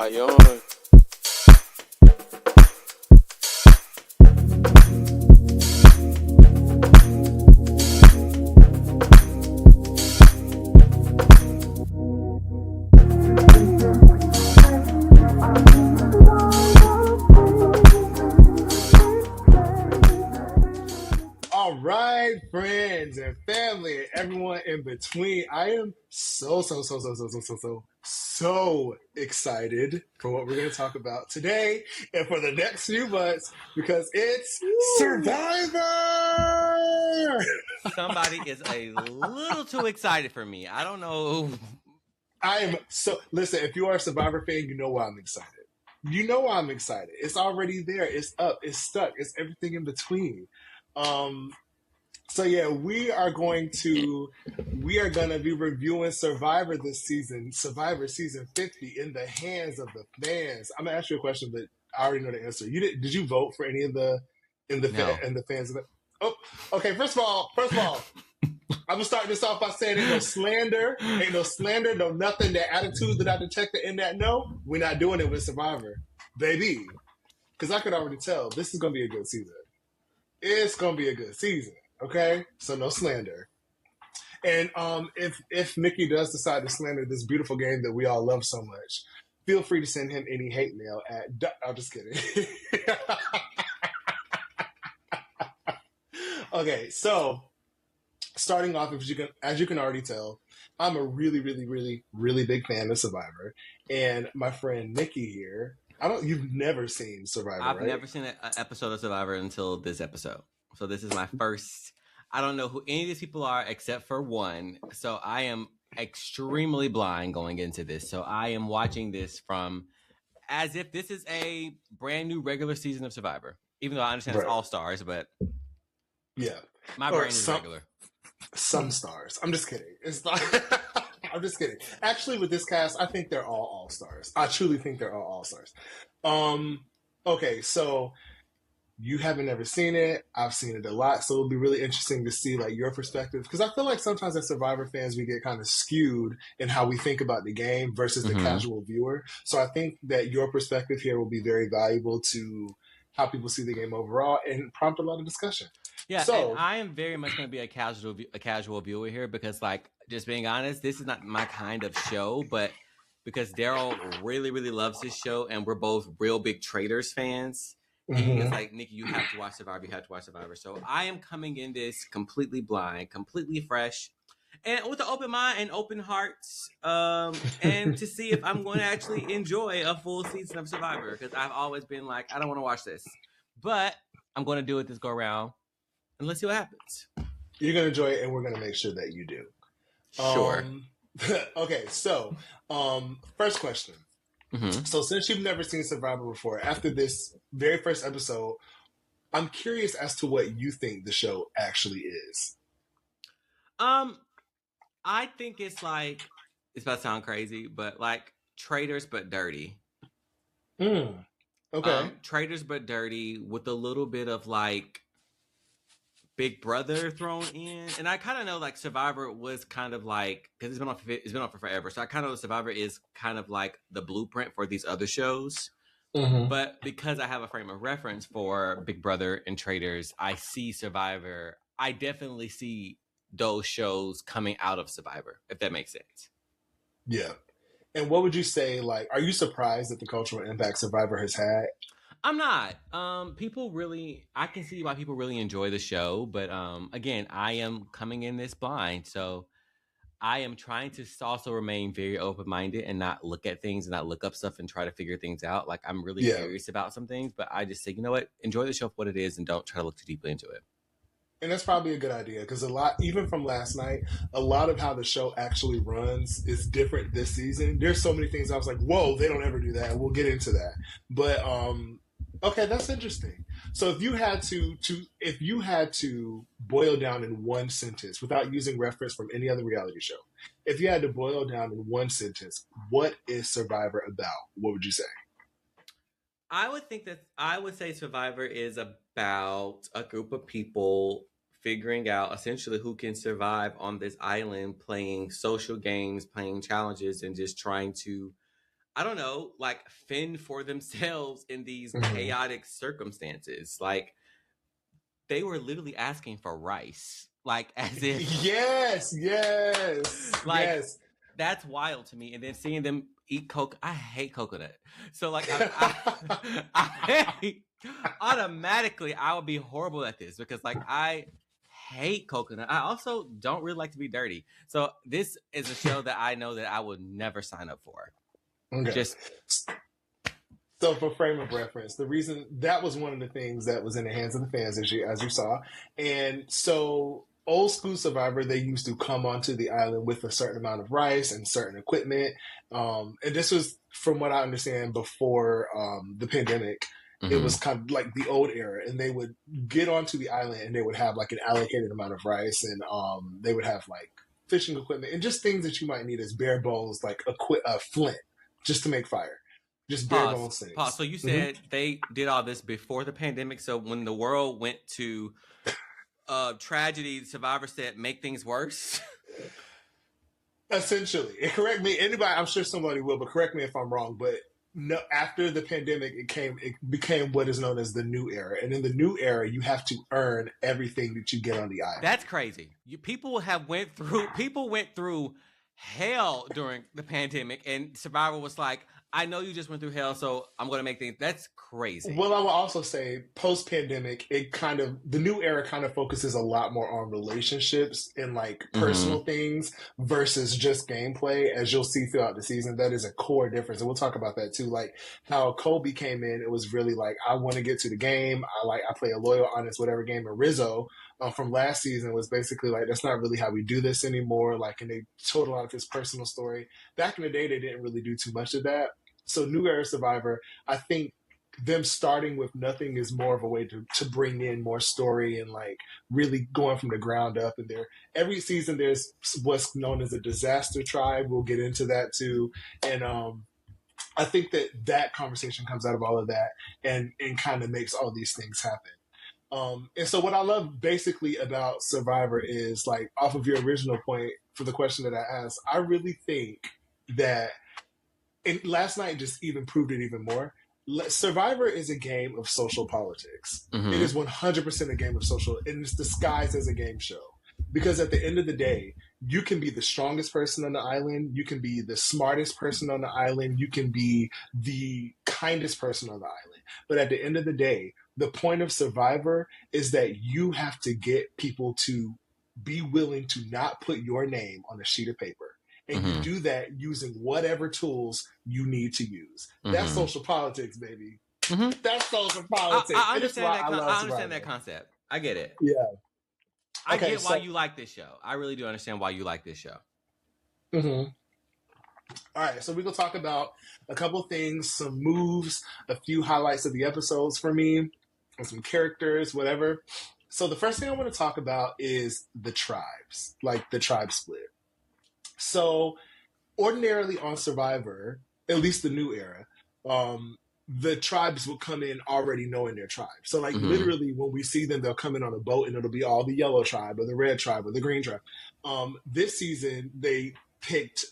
Ion. All right, friends and family and everyone in between. I am so excited for what we're going to talk about today and for the next few months because it's Survivor! Somebody is a little too excited for me. I don't know. Listen, if you are a Survivor fan, you know why I'm excited. You know why I'm excited. It's already there. It's up. It's stuck. It's everything in between. So yeah, we are gonna be reviewing Survivor this season, Survivor season 50, in the hands of the fans. I'm gonna ask you a question, but I already know the answer. Did you vote for any of the fans of it? Oh, okay. First of all, I'm gonna start this off by saying ain't no slander, no nothing. That attitude that I detected in that, no, we're not doing it with Survivor, baby. Because I could already tell this is gonna be a good season. It's gonna be a good season. Okay, so no slander. And if Nickie does decide to slander this beautiful game that we all love so much, feel free to send him any hate mail at. I'm just kidding. Okay, so starting off, as you can already tell, I'm a really big fan of Survivor, and my friend Nickie here. You've never seen Survivor, I've right? never seen an episode of Survivor until this episode. So this is my first. I don't know who any of these people are except for one. So I am extremely blind going into this. So I am watching this from as if this is a brand new regular season of Survivor. Even though I understand it's all stars, but yeah, my brain is regular. Some stars. I'm just kidding. It's not. I'm just kidding. Actually, with this cast, I think they're all stars. I truly think they're all stars. Okay, so you haven't ever seen it. I've seen it a lot, so it'll be really interesting to see like your perspective because I feel like sometimes as Survivor fans we get kind of skewed in how we think about the game versus the casual viewer. So I think that your perspective here will be very valuable to how people see the game overall and prompt a lot of discussion. Yeah, so, and I am very much going to be a casual viewer here because, like, just being honest, this is not my kind of show, but because Darrell really loves this show, and we're both real big Traders fans. He is like, Nickie, you have to watch Survivor. You have to watch Survivor. So I am coming in this completely blind, completely fresh, and with an open mind and open hearts, and to see if I'm going to actually enjoy a full season of Survivor because I've always been like, I don't want to watch this, but I'm going to do it this go around. And let's see what happens. You're going to enjoy it, and we're going to make sure that you do. Sure. Okay, so first question. So since you've never seen Survivor before, after this very first episode, I'm curious as to what you think the show actually is. I think it's like, it's about to sound crazy, but like Traders but dirty. Okay. Traders but dirty with a little bit of like Big Brother thrown in, and I kind of know like Survivor was kind of like because it's been on for forever, so I kind of know Survivor is kind of like the blueprint for these other shows. But because I have a frame of reference for Big Brother and Traders, I see Survivor. I definitely see those shows coming out of Survivor, if that makes sense. Yeah. And what would you say? Like, are you surprised at the cultural impact Survivor has had? I'm not. People really, I can see why people really enjoy the show, but again, I am coming in this blind, so I am trying to also remain very open-minded and not look at things and not look up stuff and try to figure things out. Like I'm really curious about some things, but I just say, you know what, enjoy the show for what it is and don't try to look too deeply into it. And that's probably a good idea because even from last night, a lot of how the show actually runs is different this season. There's so many things I was like, whoa, they don't ever do that. We'll get into that. But okay, that's interesting. So if you had to boil down in one sentence without using reference from any other reality show, if you had to boil down in one sentence, what is Survivor about? What would you say? I would say Survivor is about a group of people figuring out essentially who can survive on this island, playing social games, playing challenges, and just trying to I don't know, like fend for themselves in these Mm-hmm. chaotic circumstances. Like they were literally asking for rice, like as if Yes, yes, like yes. that's wild to me. And then seeing them eat coke, I hate coconut. So like I automatically I would be horrible at this because like I hate coconut. I also don't really like to be dirty. So this is a show that I know that I would never sign up for. Okay. Just So for frame of reference, the reason that was one of the things that was in the hands of the fans as you saw. And so old school Survivor, they used to come onto the island with a certain amount of rice and certain equipment. And this was, from what I understand, before the pandemic. It was kind of like the old era, and they would get onto the island and they would have like an allocated amount of rice, and they would have like fishing equipment and just things that you might need as bare bones, like a flint, just to make fire. Just bare pause. bones Pause. things. So you Mm-hmm. said they did all this before the pandemic. So when the world went to tragedy, Survivor said make things worse. Essentially, and correct me, anybody. I'm sure somebody will, but correct me if I'm wrong. But no, after the pandemic, it became what is known as the new era, and in the new era, you have to earn everything that you get on the island. That's crazy. People went through hell during the pandemic, and Survivor was like, I know you just went through hell, so I'm going to make things. That's crazy. Well, I will also say, post pandemic, the new era kind of focuses a lot more on relationships and like personal things versus just gameplay. As you'll see throughout the season, that is a core difference, and we'll talk about that too. Like how Kobe came in, it was really like, I want to get to the game. I play a loyal, honest, whatever game. And Rizzo from last season was basically like, that's not really how we do this anymore. Like, and they told a lot of his personal story. Back in the day, they didn't really do too much of that. So New Era Survivor, I think them starting with nothing is more of a way to bring in more story and like really going from the ground up. And every season there's what's known as a disaster tribe. We'll get into that too. And I think that conversation comes out of all of that and kind of makes all these things happen. And so what I love basically about Survivor is, like, off of your original point for the question that I asked, I really think that, and last night just even proved it even more. Survivor is a game of social politics. Mm-hmm. It is 100% a game of social, and it's disguised as a game show. Because at the end of the day, you can be the strongest person on the island, you can be the smartest person on the island, you can be the kindest person on the island. But at the end of the day, the point of Survivor is that you have to get people to be willing to not put your name on a sheet of paper. And you do that using whatever tools you need to use. That's social politics, baby. That's social politics. I understand that. I understand Survivor. that concept. I get it. Yeah. I get why you like this show. I really do understand why you like this show. Mm-hmm. All right, so we're going to talk about a couple of things, some moves, a few highlights of the episodes for me, and some characters, whatever. So the first thing I want to talk about is the tribes, like the tribe split. So ordinarily on Survivor, at least the new era, the tribes will come in already knowing their tribe. So like literally when we see them, they'll come in on a boat and it'll be all the yellow tribe or the red tribe or the green tribe. This season, they picked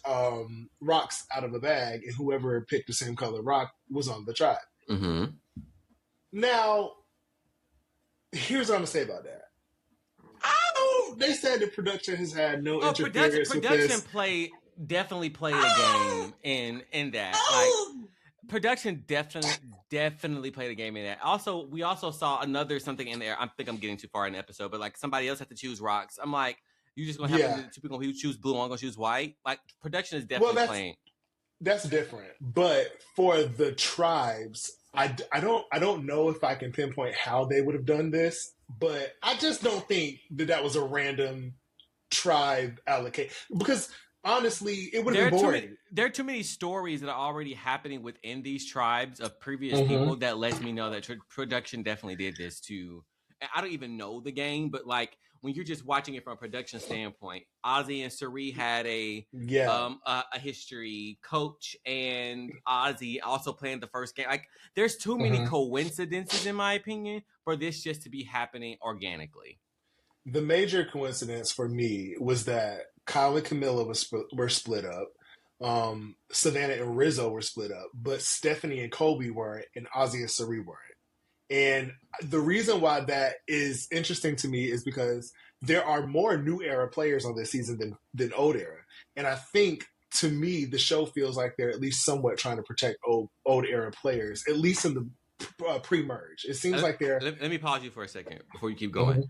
rocks out of a bag, and whoever picked the same color rock was on the tribe. Now, here's what I'm going to say about that. They said the production has had no interference with this. Production definitely played a game in that. Like, production definitely played a game in that. Also, we also saw something in there. I think I'm getting too far in the episode, but like somebody else had to choose rocks. I'm like, you just gonna have two people who choose blue, one gonna choose white. Like, production is definitely playing. That's different. But for the tribes, I don't know if I can pinpoint how they would have done this, but I just don't think that was a random tribe allocate, because honestly, it would have been boring. There are too many stories that are already happening within these tribes of previous people that lets me know that production definitely did this too. I don't even know the game, but like when you're just watching it from a production standpoint, Ozzy and Sari had a history. Coach and Ozzy also playing the first game. Like, there's too many coincidences, in my opinion, for this just to be happening organically. The major coincidence for me was that Kyle and Camilla were split up. Savannah and Rizzo were split up, but Stephanie and Kobe weren't, and Ozzy and Sari weren't. And the reason why that is interesting to me is because there are more new era players on this season than old era. And I think, to me, the show feels like they're at least somewhat trying to protect old era players, at least in the pre-merge. It seems like they're... Let me pause you for a second before you keep going. Mm-hmm.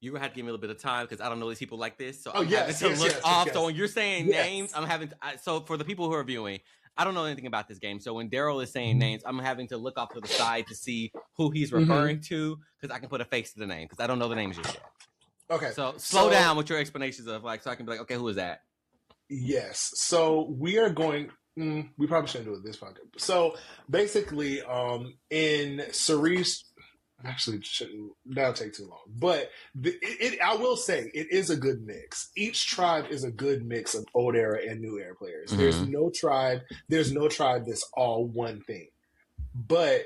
You're going to have to give me a little bit of time because I don't know these people like this. So I'm having to look off. So when you're saying names, I'm having to... So for the people who are viewing, I don't know anything about this game. So when Darrell is saying names, I'm having to look off to the side to see who he's referring to because I can put a face to the name because I don't know the names just yet. Okay. So slow down with your explanations of like, so I can be like, okay, who is that? Yes. So we are going... we probably shouldn't do it this podcast. So basically, in Cerise... Actually, that'll take too long. But I will say it is a good mix. Each tribe is a good mix of old era and new era players. Mm-hmm. There's no tribe that's all one thing. But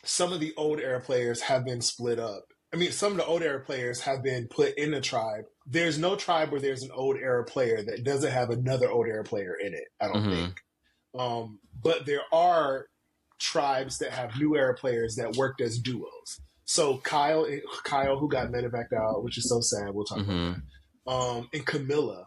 some of the old era players have been split up. I mean, some of the old era players have been put in a tribe. There's no tribe where there's an old era player that doesn't have another old era player in it, I don't think. But there are tribes that have new era players that worked as duos. So Kyle, who got medevaced out, which is so sad. We'll talk about that. And Camilla,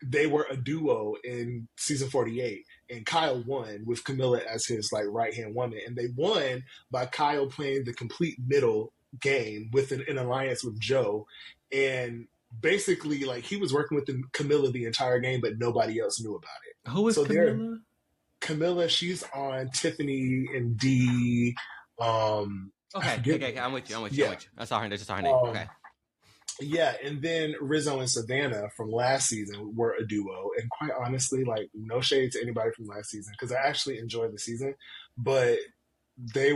they were a duo in season 48, and Kyle won with Camilla as his like right hand woman, and they won by Kyle playing the complete middle game with an alliance with Joe, and basically like he was working with Camilla the entire game, but nobody else knew about it. Who is Camilla? Camilla, she's on Tiffany and D. Okay, I'm with you. I saw her. That's just her name. Okay. Yeah, and then Rizzo and Savannah from last season were a duo, and quite honestly, like no shade to anybody from last season because I actually enjoyed the season, but they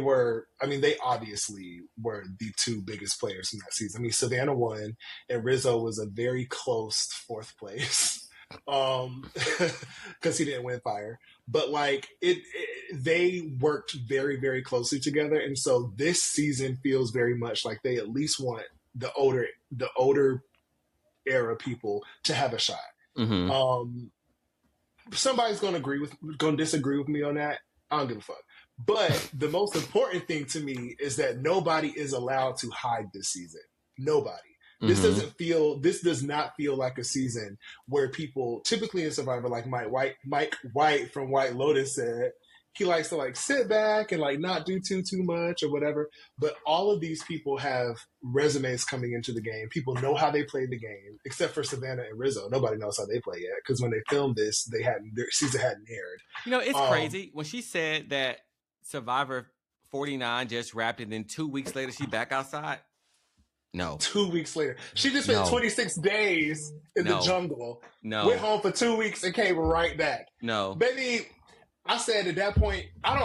obviously were the two biggest players from that season. I mean, Savannah won, and Rizzo was a very close fourth place. Because he didn't win fire, but like they worked very, very closely together, and so this season feels very much like they at least want the older era people to have a shot. Somebody's going to disagree with me on that. I don't give a fuck. But the most important thing to me is that nobody is allowed to hide this season. Nobody. This does not feel like a season where people, typically in Survivor, like Mike White from White Lotus said, he likes to like sit back and like not do too much or whatever. But all of these people have resumes coming into the game. People know how they played the game, except for Savannah and Rizzo. Nobody knows how they play yet because when they filmed this, their season hadn't aired. You know, it's crazy when she said that Survivor 49 just wrapped, and then 2 weeks later she back outside. No. 2 weeks later. She just spent 26 days in the jungle. No. Went home for 2 weeks and came right back. No. Baby, I said at that point, I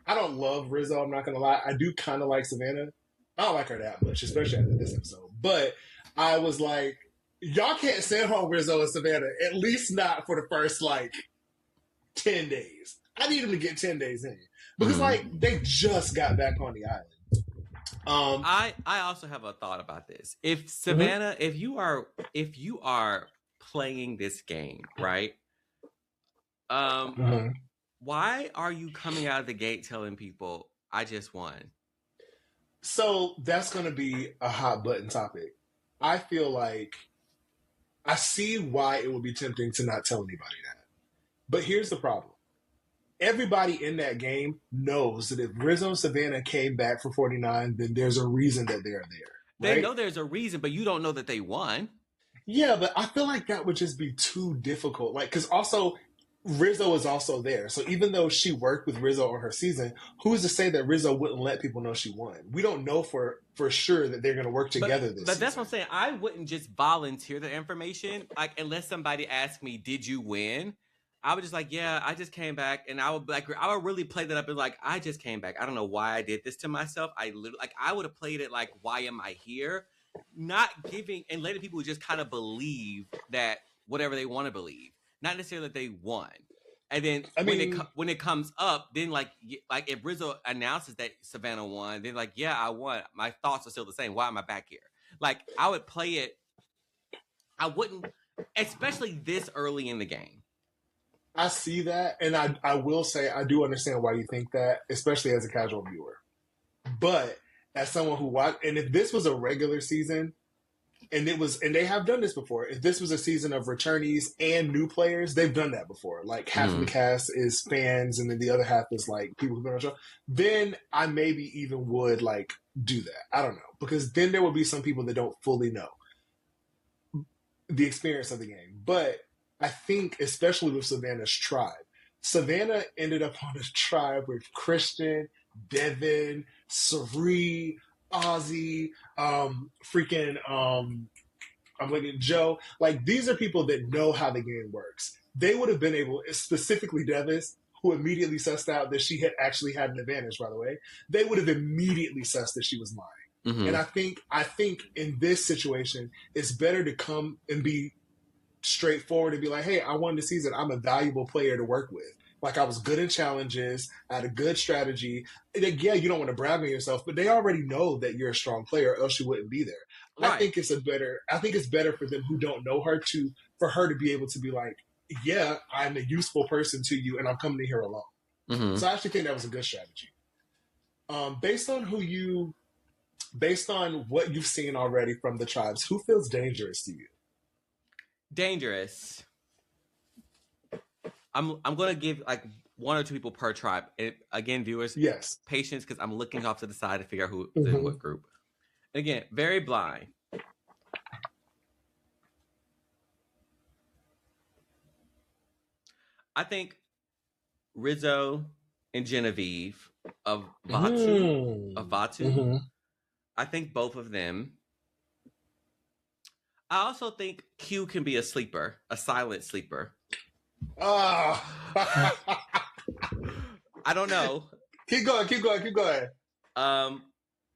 don't love Rizzo, I'm not going to lie. I do kind of like Savannah. I don't like her that much, especially after this episode. But I was like, y'all can't send home Rizzo and Savannah, at least not for the first, 10 days. I need them to get 10 days in. Because, they just got back on the island. I also have a thought about this. If Savannah, if you are playing this game, right? Why are you coming out of the gate telling people I just won? So that's going to be a hot button topic. I feel like I see why it would be tempting to not tell anybody that. But here's the problem. Everybody in that game knows that if Rizzo and Savannah came back for 49, then there's a reason that they're there. Right? They know there's a reason, but you don't know that they won. Yeah, but I feel like that would just be too difficult. Because also, Rizzo is also there. So even though she worked with Rizzo on her season, who's to say that Rizzo wouldn't let people know she won? We don't know for sure that they're going to work together this season. But that's what I'm saying. I wouldn't just volunteer the information. Unless somebody asked me, did you win? I would just yeah, I just came back, and I would I would really play that up as I just came back. I don't know why I did this to myself. I literally I would have played it why am I here? Not giving and letting people just kind of believe that whatever they want to believe, not necessarily that they won. And then when it comes up, then if Rizzo announces that Savannah won, then yeah, I won. My thoughts are still the same. Why am I back here? I would play it. I wouldn't. especially this early in the game. I see that, and I will say I do understand why you think that, especially as a casual viewer. But as someone who watched, and if this was a regular season, and they have done this before. If this was a season of returnees and new players, they've done that before. Like half of the cast is fans, and then the other half is like people who've been on the show. Then I maybe even would like do that. I don't know, because then there will be some people that don't fully know the experience of the game. But I think, especially with Savannah's tribe, Savannah ended up on a tribe with Christian, Devin, Sari, Ozzy, freaking, I'm looking at Joe. Like, these are people that know how the game works. They would have been able, specifically Devis, who immediately sussed out that she had actually had an advantage, by the way. They would have immediately sussed that she was lying. And I think in this situation, it's better to come and be straightforward and be like, hey, I won the season. I'm a valuable player to work with. Like, I was good in challenges. I had a good strategy. And yeah, you don't want to brag on yourself, but they already know that you're a strong player, or else you wouldn't be there. Right. I think it's better for them who don't know her for her to be able to be like, yeah, I'm a useful person to you, and I'm coming in here alone. So I actually think that was a good strategy. Based on what you've seen already from the tribes, who feels dangerous to you? Dangerous. I'm gonna give like one or two people per tribe. And again, viewers, yes, patience, because I'm looking off to the side to figure out who's in what group. And again, very blind. I think Rizzo and Genevieve of Vatu. I think both of them. I also think Q can be a sleeper, a silent sleeper. Oh. I don't know. Keep going.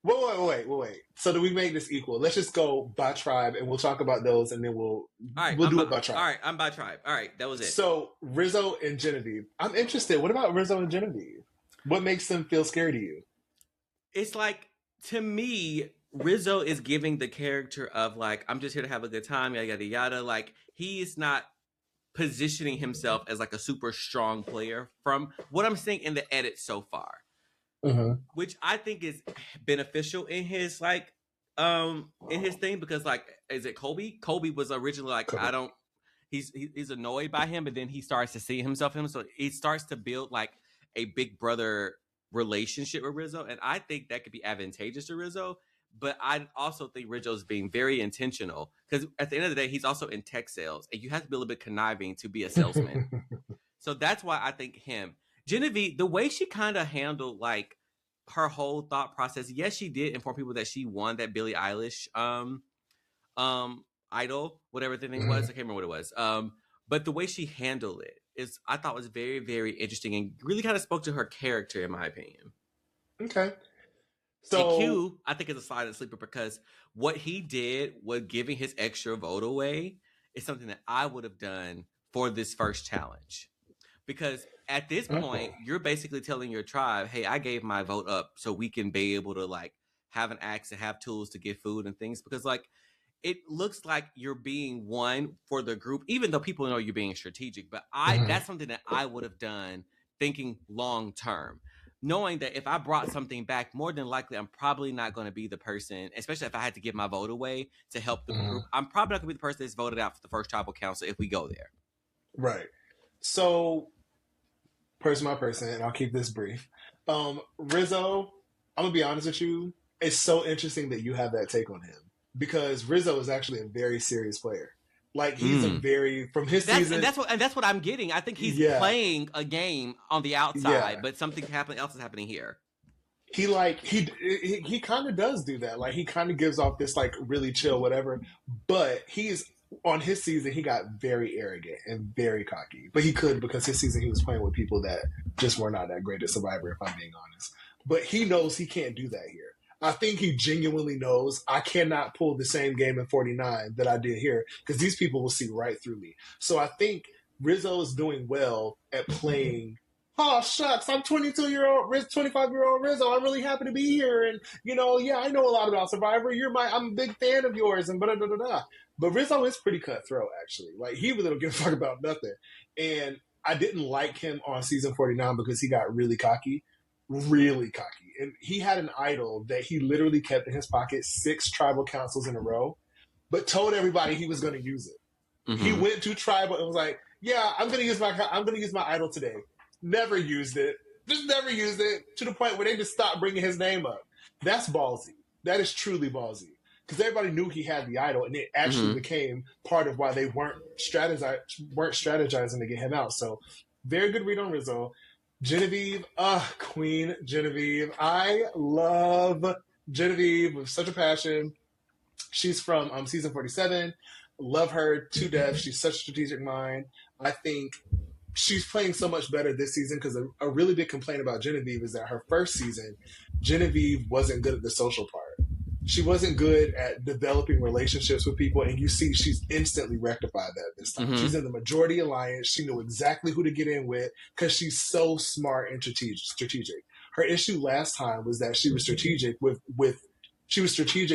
Wait. So do we make this equal? Let's just go by tribe, and we'll talk about those, and then we'll do it by tribe. All right, I'm by tribe. All right, that was it. So Rizzo and Genevieve. I'm interested. What about Rizzo and Genevieve? What makes them feel scary to you? It's like, to me, Rizzo is giving the character of like, I'm just here to have a good time, yada yada yada. Like, he is not positioning himself as like a super strong player from what I'm seeing in the edit so far, which I think is beneficial in his like in his thing, because like, is it Kobe? Kobe was originally like, he's annoyed by him, but then he starts to see himself in him, so he starts to build like a big brother relationship with Rizzo, and I think that could be advantageous to Rizzo. But I also think Rizzo's being very intentional, because at the end of the day, he's also in tech sales, and you have to be a little bit conniving to be a salesman. So that's why I think him. Genevieve, the way she kind of handled like her whole thought process, yes, she did inform people that she won that Billie Eilish idol, whatever the thing was. I can't remember what it was. But the way she handled it I thought was very, very interesting, and really kind of spoke to her character, in my opinion. Okay. So, and Q, I think, is a silent sleeper, because what he did with giving his extra vote away is something that I would have done for this first challenge. Because at this point, you're basically telling your tribe, hey, I gave my vote up so we can be able to like have an axe and have tools to get food and things. Because like, it looks like you're being one for the group, even though people know you're being strategic. But that's something that I would have done thinking long term, knowing that if I brought something back, more than likely, I'm probably not going to be the person, especially if I had to give my vote away to help the group. I'm probably not going to be the person that's voted out for the first tribal council if we go there. Right. So, person by person, and I'll keep this brief. Rizzo, I'm going to be honest with you. It's so interesting that you have that take on him, because Rizzo is actually a very serious player. Like, he's a very, from his season. And that's what I'm getting. I think he's playing a game on the outside, but something else is happening here. He kind of does do that. Like, he kind of gives off this like really chill whatever, but he's on his season, he got very arrogant and very cocky. But he could, because his season he was playing with people that just were not that great at Survivor, if I'm being honest. But he knows he can't do that here. I think he genuinely knows I cannot pull the same game in 49 that I did here, because these people will see right through me. So I think Rizzo is doing well at playing oh shucks, I'm 22-year-old, 25-year-old Rizzo. I'm really happy to be here, and yeah, I know a lot about Survivor. I'm a big fan of yours, and blah blah blah blah. But Rizzo is pretty cutthroat, actually. Like he really don't give a fuck about nothing. And I didn't like him on season 49 because he got really cocky, and he had an idol that he literally kept in his pocket 6 tribal councils in a row, but told everybody he was going to use it. Mm-hmm. He went to tribal and was like, "Yeah, I'm gonna use my idol today." Never used it. Just never used it to the point where they just stopped bringing his name up. That's ballsy. That is truly ballsy because everybody knew he had the idol, and it actually became part of why they weren't strategizing to get him out. So, very good read on Rizzo. Genevieve, Queen Genevieve. I love Genevieve with such a passion. She's from season 47. Love her to death. She's such a strategic mind. I think she's playing so much better this season because a really big complaint about Genevieve is that her first season, Genevieve wasn't good at the social part. She wasn't good at developing relationships with people, and you see she's instantly rectified that this time. She's in the majority alliance. She knew exactly who to get in with because she's so smart and strategic. Her issue last time was that she was strategic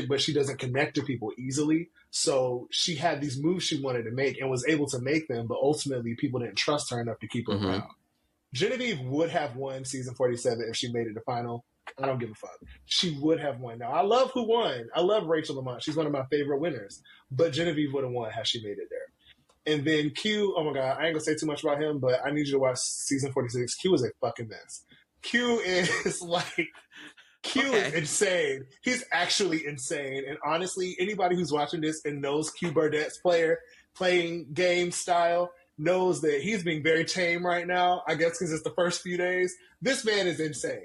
but she doesn't connect to people easily. So she had these moves she wanted to make and was able to make them, but ultimately people didn't trust her enough to keep her around. Genevieve would have won season 47 if she made it to final. I don't give a fuck. She would have won. Now, I love who won. I love Rachel Lamont. She's one of my favorite winners. But Genevieve would have won had she made it there. And then Q, oh my God, I ain't going to say too much about him, but I need you to watch season 46. Q is a fucking mess. Q is like... Q is insane. He's actually insane. And honestly, anybody who's watching this and knows Q Burdett's playing game style knows that he's being very tame right now. I guess because it's the first few days. This man is insane.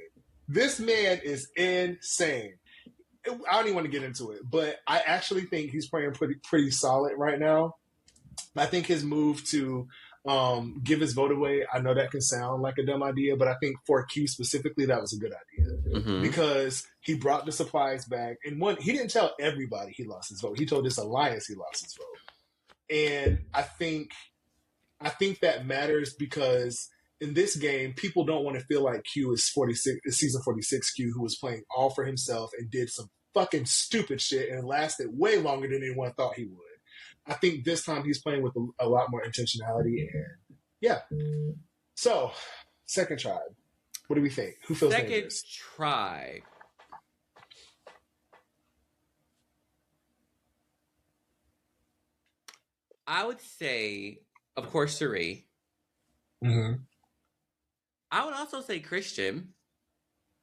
This man is insane. I don't even want to get into it, but I actually think he's playing pretty solid right now. I think his move to give his vote away, I know that can sound like a dumb idea, but I think for Q specifically, that was a good idea because he brought the supplies back. And he didn't tell everybody he lost his vote. He told this alliance he lost his vote. And I think that matters because in this game, people don't want to feel like Q is season 46 Q, who was playing all for himself and did some fucking stupid shit and lasted way longer than anyone thought he would. I think this time he's playing with a lot more intentionality, and yeah. So, second tribe. What do we think? Who feels dangerous? Second tribe. I would say, of course, Suri. I would also say Christian.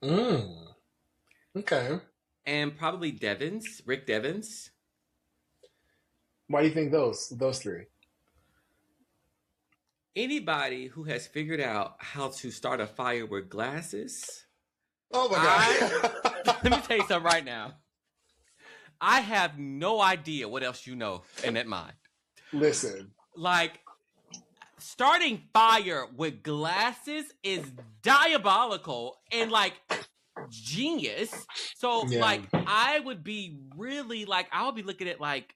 Okay. And probably Rick Devens. Why do you think those three? Anybody who has figured out how to start a fire with glasses. Oh my God. Let me tell you something right now. I have no idea what else you know in that mind. Listen. Like, starting fire with glasses is diabolical and like genius. So like I would be really like, I would be looking at like,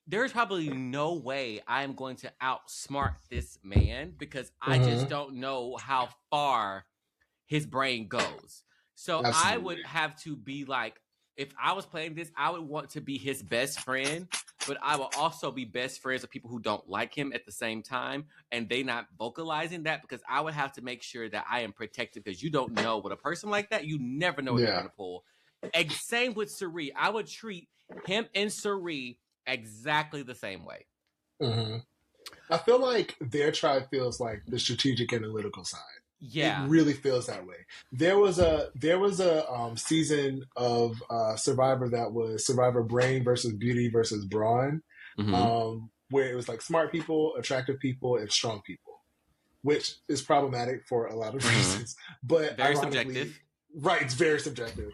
there's probably no way I'm going to outsmart this man because I just don't know how far his brain goes. So I would have to be like, if I was playing this, I would want to be his best friend, but I will also be best friends with people who don't like him at the same time, and they not vocalizing that because I would have to make sure that I am protected because you don't know with a person like that, you never know what they're going to pull. Same with Suri. I would treat him and Suri exactly the same way. I feel like their tribe feels like the strategic analytical side. Yeah, it really feels that way. There was a season of Survivor that was Survivor Brain versus Beauty versus Brawn, where it was like smart people, attractive people, and strong people, which is problematic for a lot of reasons. But very subjective. Right, it's very subjective.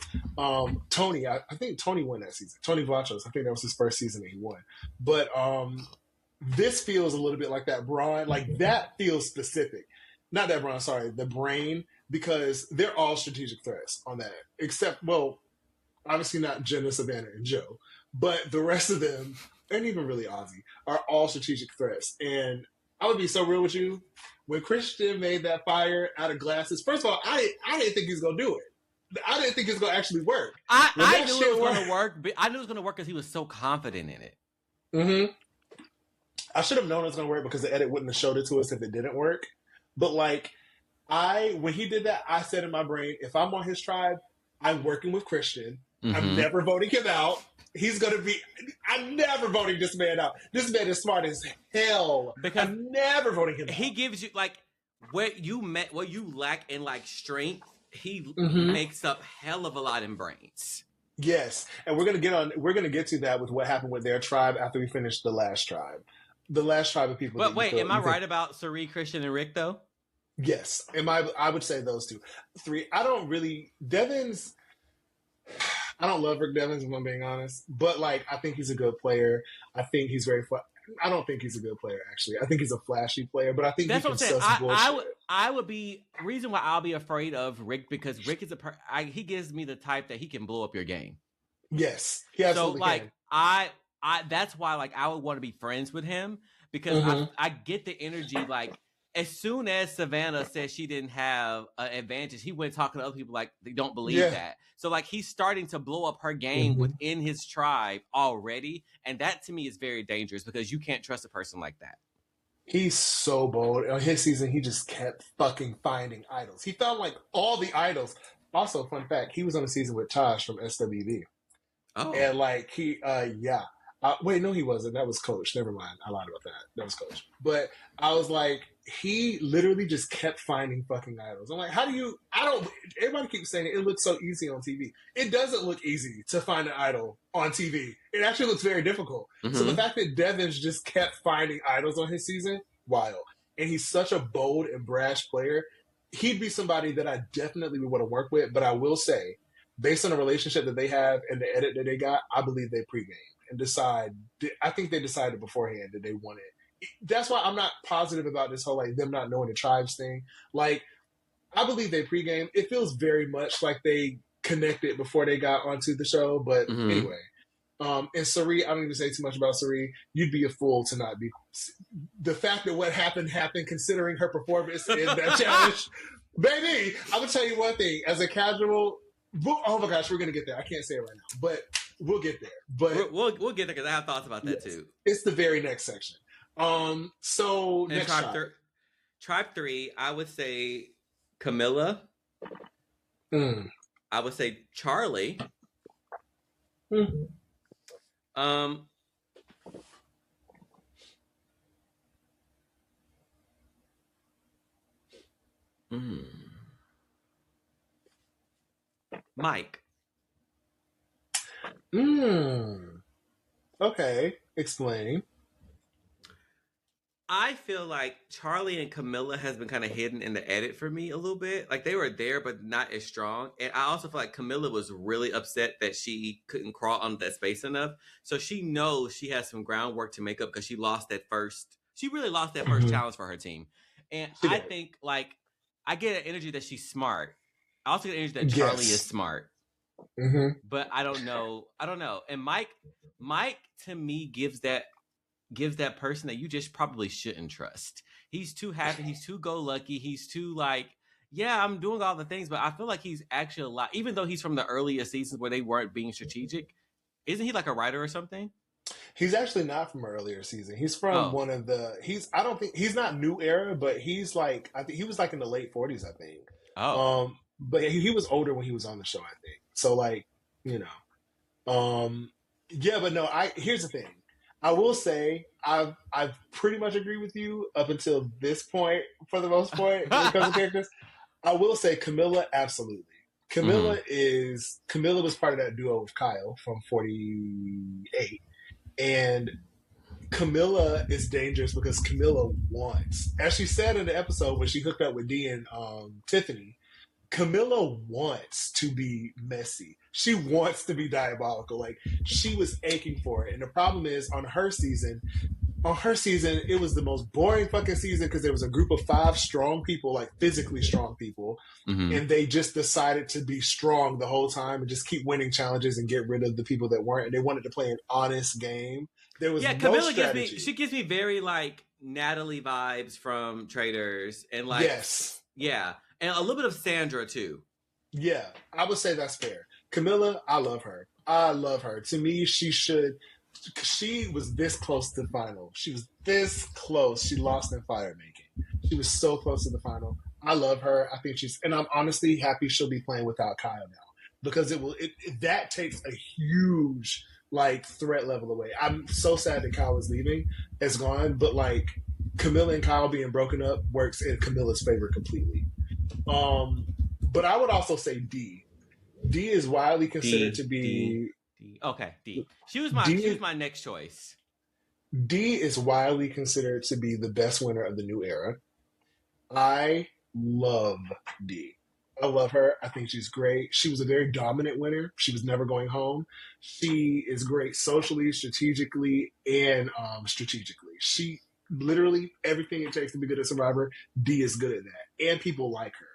Tony, I think Tony won that season. Tony Vlachos, I think that was his first season that he won. But this feels a little bit like that Brawn. Like that feels specific. Not that Brawn, sorry, the Brain, because they're all strategic threats on that. Except, well, obviously not Jenna, Savannah, and Joe. But the rest of them, and even really Ozzy, are all strategic threats. And I would be so real with you. When Christian made that fire out of glasses, first of all, I didn't think he was gonna do it. I didn't think it was gonna actually work. I knew it was going to work, but I knew it was going to work because he was so confident in it. Mm-hmm. I should have known it was gonna work because the edit wouldn't have showed it to us if it didn't work. But like, when he did that, I said in my brain, if I'm on his tribe, I'm working with Christian. Mm-hmm. I'm never voting him out. He's going to be... I'm never voting this man out. This man is smart as hell. Because I'm never voting him out. He gives you, like, what you lack in, like, strength, he makes up hell of a lot in brains. Yes. And we're going to get to that with what happened with their tribe after we finish the last tribe. The last tribe of people... But wait, am I right about Cirie, Christian, and Rick, though? Yes. I would say those two. 3. I don't really... Devins... I don't love Rick Devins, if I'm being honest, but like I think he's a good player. I think he's very. I don't think he's a good player actually. I think he's a flashy player, but I think that's he what can I'm saying. bullshit. I would be reason why I'll be afraid of Rick because Rick is he gives me the type that he can blow up your game. Yes, he absolutely can. I that's why like I would want to be friends with him because I get the energy like. As soon as Savannah said she didn't have an advantage, he went talking to other people like they don't believe that. So like he's starting to blow up her game within his tribe already. And that to me is very dangerous because you can't trust a person like that. He's so bold. On his season, he just kept fucking finding idols. He found like all the idols. Also, fun fact, he was on a season with Taj from SWV. Oh. And like wait, no, he wasn't. That was Coach. Never mind. I lied about that. That was Coach. But I was like, he literally just kept finding fucking idols. I'm like, everybody keeps saying it looks so easy on TV. It doesn't look easy to find an idol on TV. It actually looks very difficult. So the fact that Devins just kept finding idols on his season, wild. And he's such a bold and brash player. He'd be somebody that I definitely would want to work with. But I will say, based on the relationship that they have and the edit that they got, I believe they pregame. And I think they decided beforehand that they wanted. That's why I'm not positive about this whole like them not knowing the tribes thing. Like, I believe they pregame. It feels very much like they connected before they got onto the show. But anyway, and Cirie, I don't even say too much about Cirie. You'd be a fool to not be. The fact that what happened, considering her performance in that challenge, baby. I'm gonna tell you one thing. As a casual, oh my gosh, we're gonna get there. I can't say it right now, but. We'll get there, but we'll get there because I have thoughts about that too. It's the very next section. So and next tribe 3, I would say Camilla. I would say Charlie. Mike. Okay, explain. I feel like Charlie and Camilla has been kind of hidden in the edit for me a little bit. Like they were there, but not as strong. And I also feel like Camilla was really upset that she couldn't crawl onto that space enough. So she knows she has some groundwork to make up because she lost that first. She really lost that first challenge for her team. And I think like I get an energy that she's smart. I also get an energy that Charlie is smart. But I don't know. And Mike to me gives that person that you just probably shouldn't trust. He's too happy. He's too go-lucky. He's too like, yeah, I'm doing all the things, but I feel like he's actually a lot, even though he's from the earlier seasons where they weren't being strategic. Isn't he like a writer or something? He's actually not from an earlier season. He's from one of the, I don't think, he's not new era, but he's like, I think he was like in the late 40s, I think. But he was older when he was on the show, I think. So like, yeah, but no, here's the thing. I will say I've pretty much agreed with you up until this point for the most part when it comes to characters. I will say Camilla, absolutely. Camilla was part of that duo with Kyle from 48. And Camilla is dangerous because Camilla wants, as she said in the episode when she hooked up with Dee and Tiffany, Camilla wants to be messy. She wants to be diabolical. Like, she was aching for it. And the problem is, on her season, it was the most boring fucking season because there was a group of 5 strong people, like physically strong people, and they just decided to be strong the whole time and just keep winning challenges and get rid of the people that weren't. And they wanted to play an honest game. There was Yeah, no Camilla strategy. gives me very like Natalie vibes from Traders, and like, Yes. yeah, and a little bit of Sandra too. Yeah, I would say that's fair. Camilla, I love her. I love her. To me, she was this close to the final. She was this close. She lost in fire making. She was so close to the final. I love her. I think and I'm honestly happy she'll be playing without Kyle now because that takes a huge like threat level away. I'm so sad that Kyle is leaving, is gone, but like Camilla and Kyle being broken up works in Camilla's favor completely. Um, but I would also say D. D is widely considered to be D. Okay, D. She was D. my next choice. D is widely considered to be the best winner of the new era. I love D. I love her. I think she's great. She was a very dominant winner. She was never going home. She is great socially, strategically, and strategically. She literally everything it takes to be good at Survivor. D is good at that, and people like her.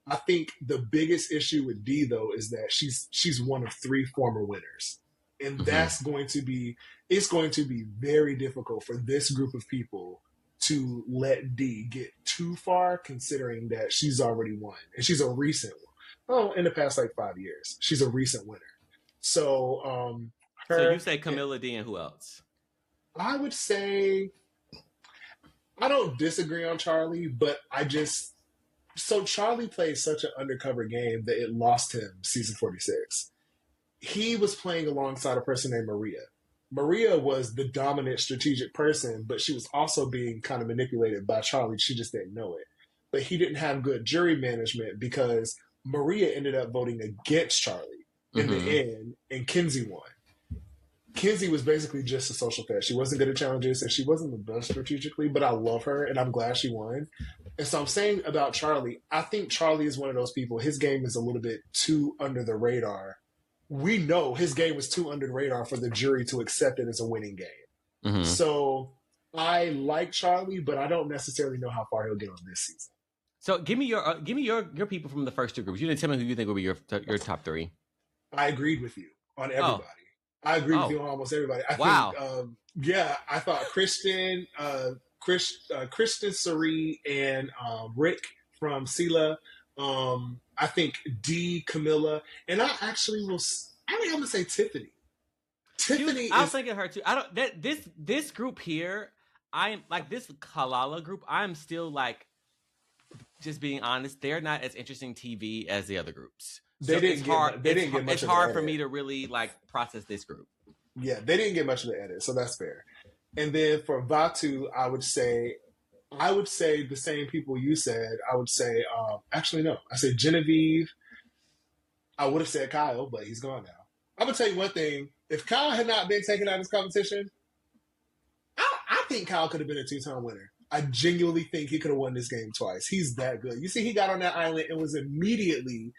I think the biggest issue with D though is that she's one of 3 former winners, and that's going to be it's going to be very difficult for this group of people to let D get too far, considering that she's already won and she's a recent one. Oh, in the past like 5 years, she's a recent winner. So, So her. you say Camilla D, and who else? I would say I don't disagree on Charlie, but so Charlie played such an undercover game that it lost him season 46. He was playing alongside a person named Maria. Maria was the dominant strategic person, but she was also being kind of manipulated by Charlie. She just didn't know it. But he didn't have good jury management because Maria ended up voting against Charlie in the end, and Kinsey won. Kinsey was basically just a social pair. She wasn't good at challenges and she wasn't the best strategically, but I love her and I'm glad she won. And so I'm saying about Charlie, I think Charlie is one of those people. His game is a little bit too under the radar. We know his game was too under the radar for the jury to accept it as a winning game. So I like Charlie, but I don't necessarily know how far he'll get on this season. So give me your people from the first 2 groups. You didn't tell me who you think will be your top 3. I agreed with you on everybody. I agree with you on almost everybody. I think, I thought Kristen, Sari, and Rick from Sela. I think D, Camilla, and I think I'm gonna say Tiffany. I was thinking her too. I don't this group here. I'm like this Kalala group. I'm still like, just being honest. They're not as interesting TV as the other groups. So it's hard for me to really like process this group. Yeah, they didn't get much of the edit, so that's fair. And then for Vatu, I would say the same people you said. I would say, actually no, I said Genevieve. I would have said Kyle, but he's gone now. I'm gonna tell you one thing: if Kyle had not been taken out of this competition, I think Kyle could have been a 2-time winner. I genuinely think he could have won this game twice. He's that good. You see, he got on that island and was immediately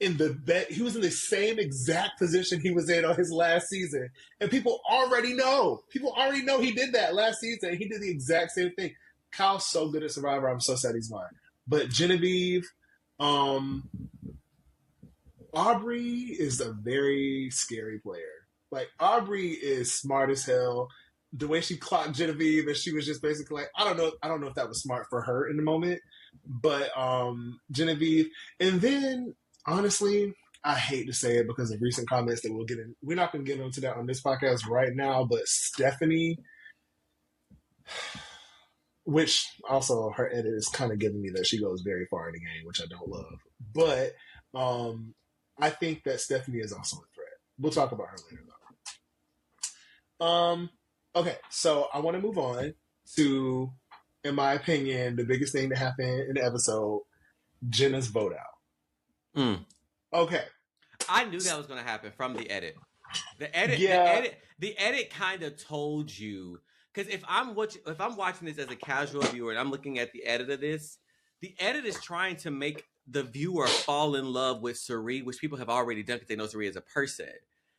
in the bet. He was in the same exact position he was in on his last season, and people already know. People already know he did that last season. He did the exact same thing. Kyle's so good at Survivor. I'm so sad he's gone. But Genevieve, Aubrey is a very scary player. Like Aubrey is smart as hell. The way she clocked Genevieve, and she was just basically like, I don't know if that was smart for her in the moment, but Genevieve, and then honestly, I hate to say it because of recent comments that we'll get in. We're not going to get into that on this podcast right now, but Stephanie, which also her edit is kind of giving me that she goes very far in the game, which I don't love. But I think that Stephanie is also a threat. We'll talk about her later, though. Okay, so I want to move on to, in my opinion, the biggest thing to happen in the episode, Jenna's vote out. Okay. I knew that was going to happen from the edit. The edit kind of told you, because if I'm watching this as a casual viewer and I'm looking at the edit of this, the edit is trying to make the viewer fall in love with Sari, which people have already done because they know Sari as a person.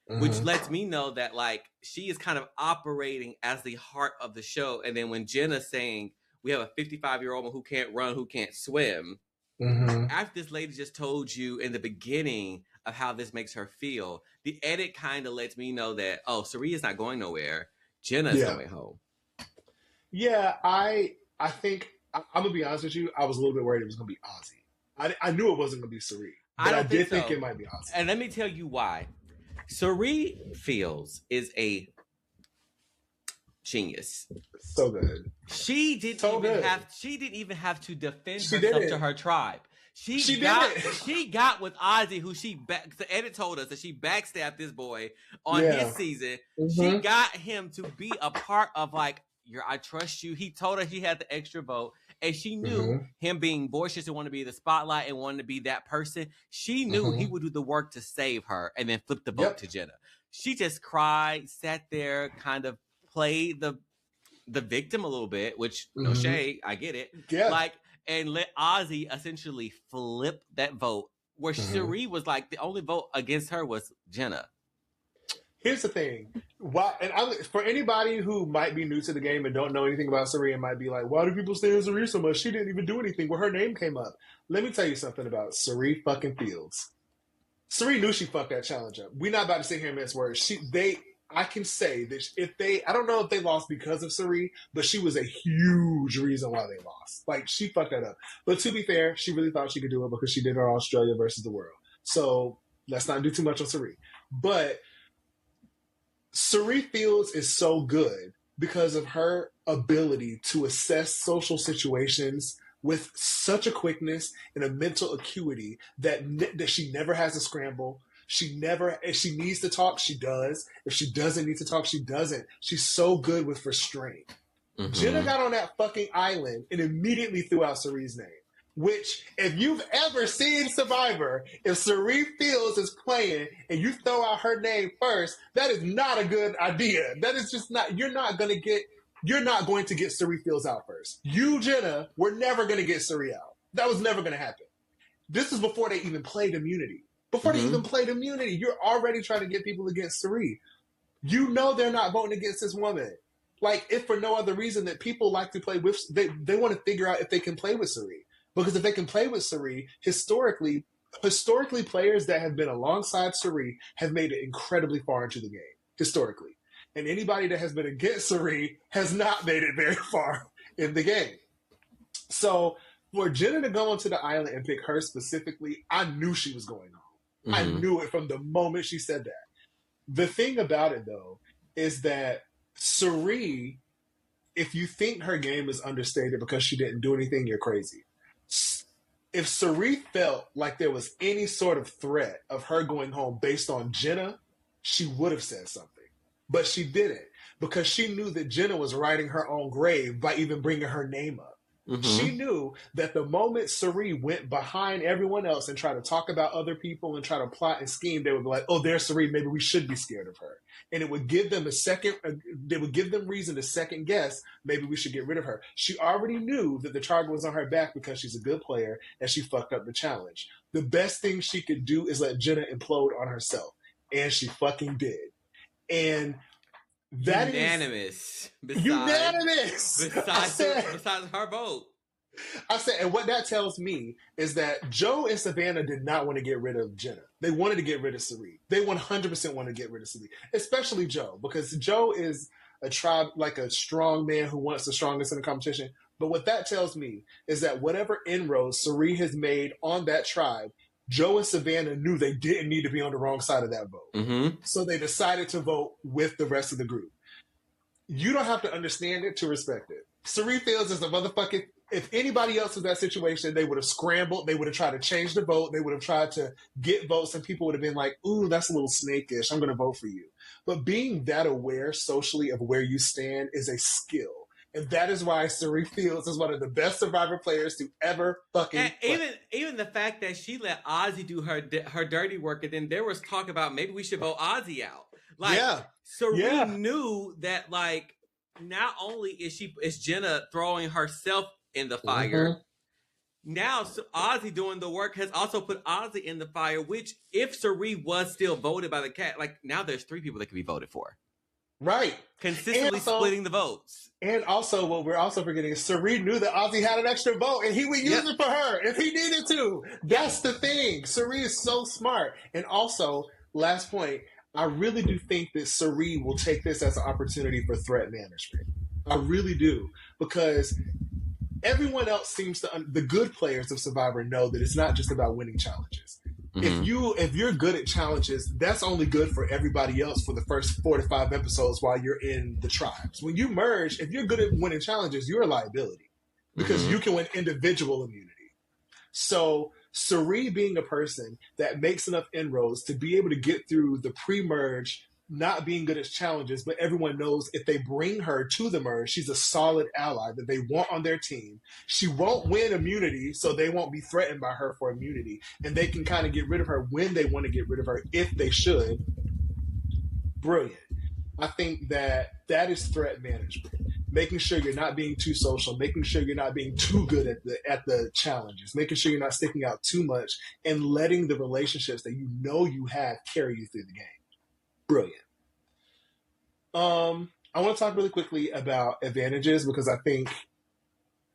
Which lets me know that like she is kind of operating as the heart of the show. And then when Jenna's saying we have a 55-year-old who can't run, who can't swim, after this lady just told you in the beginning of how this makes her feel, the edit kind of lets me know that, oh, Sari is not going nowhere. Jenna's going home. Yeah, I think I'm gonna be honest with you. I was a little bit worried it was gonna be Ozzy. I knew it wasn't gonna be Cirie, but I did think it might be Ozzy. And let me tell you why. Cirie Fields is a genius. So good. She didn't even have to defend herself to her tribe. She got with Ozzy, who the edit told us that she backstabbed this boy on his season. She got him to be a part of like, I trust you. He told her he had the extra vote. And she knew him being boisterous and wanting to be the spotlight and wanting to be that person. She knew he would do the work to save her and then flip the vote to Jenna. She just cried, sat there, kind of played the victim a little bit, which no shade, I get it. Yeah. Like, and let Ozzy essentially flip that vote where Cirie was like, the only vote against her was Jenna. Here's the thing. For anybody who might be new to the game and don't know anything about Cirie and might be like, why do people stay on Cirie so much? She didn't even do anything where her name came up. Let me tell you something about Cirie fucking Fields. Cirie knew she fucked that challenge up. We're not about to sit here and mince words. I can say that I don't know if they lost because of Cirie, but she was a huge reason why they lost. Like, she fucked that up. But to be fair, she really thought she could do it because she did her Australia versus the world. So let's not do too much on Cirie. But Cirie Fields is so good because of her ability to assess social situations with such a quickness and a mental acuity that she never has to scramble. If she needs to talk, she does. If she doesn't need to talk, she doesn't. She's so good with restraint. Jenna got on that fucking island and immediately threw out Cirie's name. Which, if you've ever seen Survivor, if Cirie Fields is playing and you throw out her name first, that is not a good idea. That is just not. You're not going to get Cirie Fields out first. You, Jenna, were never going to get Cirie out. That was never going to happen. This is before they even played immunity. Before they even played immunity, you're already trying to get people against Cirie. You know they're not voting against this woman. Like, if for no other reason that people like to play with, they want to figure out if they can play with Cirie. Because if they can play with Cirie, historically players that have been alongside Cirie have made it incredibly far into the game, historically. And anybody that has been against Cirie has not made it very far in the game. So for Jenna to go onto the island and pick her specifically, I knew she was going home. I knew it from the moment she said that. The thing about it, though, is that Cirie, if you think her game is understated because she didn't do anything, you're crazy. If Cirie felt like there was any sort of threat of her going home based on Jenna, she would have said something. But she didn't, because she knew that Jenna was writing her own grave by even bringing her name up. She knew that the moment Cirie went behind everyone else and tried to talk about other people and try to plot and scheme, they would be like, oh, there's Cirie, maybe we should be scared of her. And it would give them reason to second guess, maybe we should get rid of her. She already knew that the target was on her back because she's a good player and she fucked up the challenge. The best thing she could do is let Jenna implode on herself. And she fucking did. And that unanimous. Unanimous. Besides her vote. I said, and what that tells me is that Joe and Savannah did not want to get rid of Jenna. They wanted to get rid of Cirie. They 100% want to get rid of Cirie, especially Joe, because Joe is a tribe, like a strong man who wants the strongest in the competition. But what that tells me is that whatever inroads Cirie has made on that tribe, Joe and Savannah knew they didn't need to be on the wrong side of that vote. So they decided to vote with the rest of the group. You don't have to understand it to respect it. Cirie Fields is a motherfucking... If anybody else was in that situation, they would have scrambled. They would have tried to change the vote. They would have tried to get votes, and people would have been like, ooh, that's a little snakish. I'm going to vote for you. But being that aware socially of where you stand is a skill. And that is why Cirie Fields is one of the best Survivor players to ever fucking play. Even the fact that she let Ozzy do her dirty work, and then there was talk about maybe we should vote Ozzy out. Like, Cirie knew that, like, not only is Jenna throwing herself in the fire, now Ozzy doing the work has also put Ozzy in the fire, which if Cirie was still voted by the cat, like, now there's 3 people that can be voted for. Right. Consistently splitting the votes. And also, what we're also forgetting is Cirie knew that Ozzy had an extra vote and he would use it for her if he needed to. That's the thing. Cirie is so smart. And also, last point, I really do think that Sari will take this as an opportunity for threat management. I really do, because everyone else seems to the good players of Survivor know that it's not just about winning challenges. If you're good at challenges, that's only good for everybody else for the first 4 to 5 episodes while you're in the tribes. When you merge, if you're good at winning challenges, you're a liability because you can win individual immunity. So Sari being a person that makes enough inroads to be able to get through the pre-merge, not being good at challenges, but everyone knows if they bring her to the merge, she's a solid ally that they want on their team. She won't win immunity, so they won't be threatened by her for immunity. And they can kind of get rid of her when they want to get rid of her, if they should. Brilliant. I think that is threat management. Making sure you're not being too social, making sure you're not being too good at the challenges, making sure you're not sticking out too much, and letting the relationships that you know you have carry you through the game. Brilliant. I want to talk really quickly about advantages because I think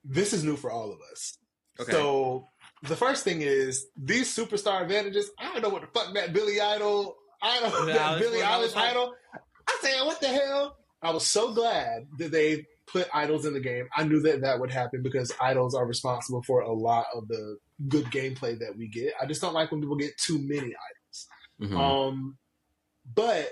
this is new for all of us. Okay. So the first thing is these superstar advantages. I don't know what the fuck that Billy Idol. I don't know that Billy Eilish idol. I said, what the hell? I was so glad that they put idols in the game. I knew that would happen because idols are responsible for a lot of the good gameplay that we get. I just don't like when people get too many idols. But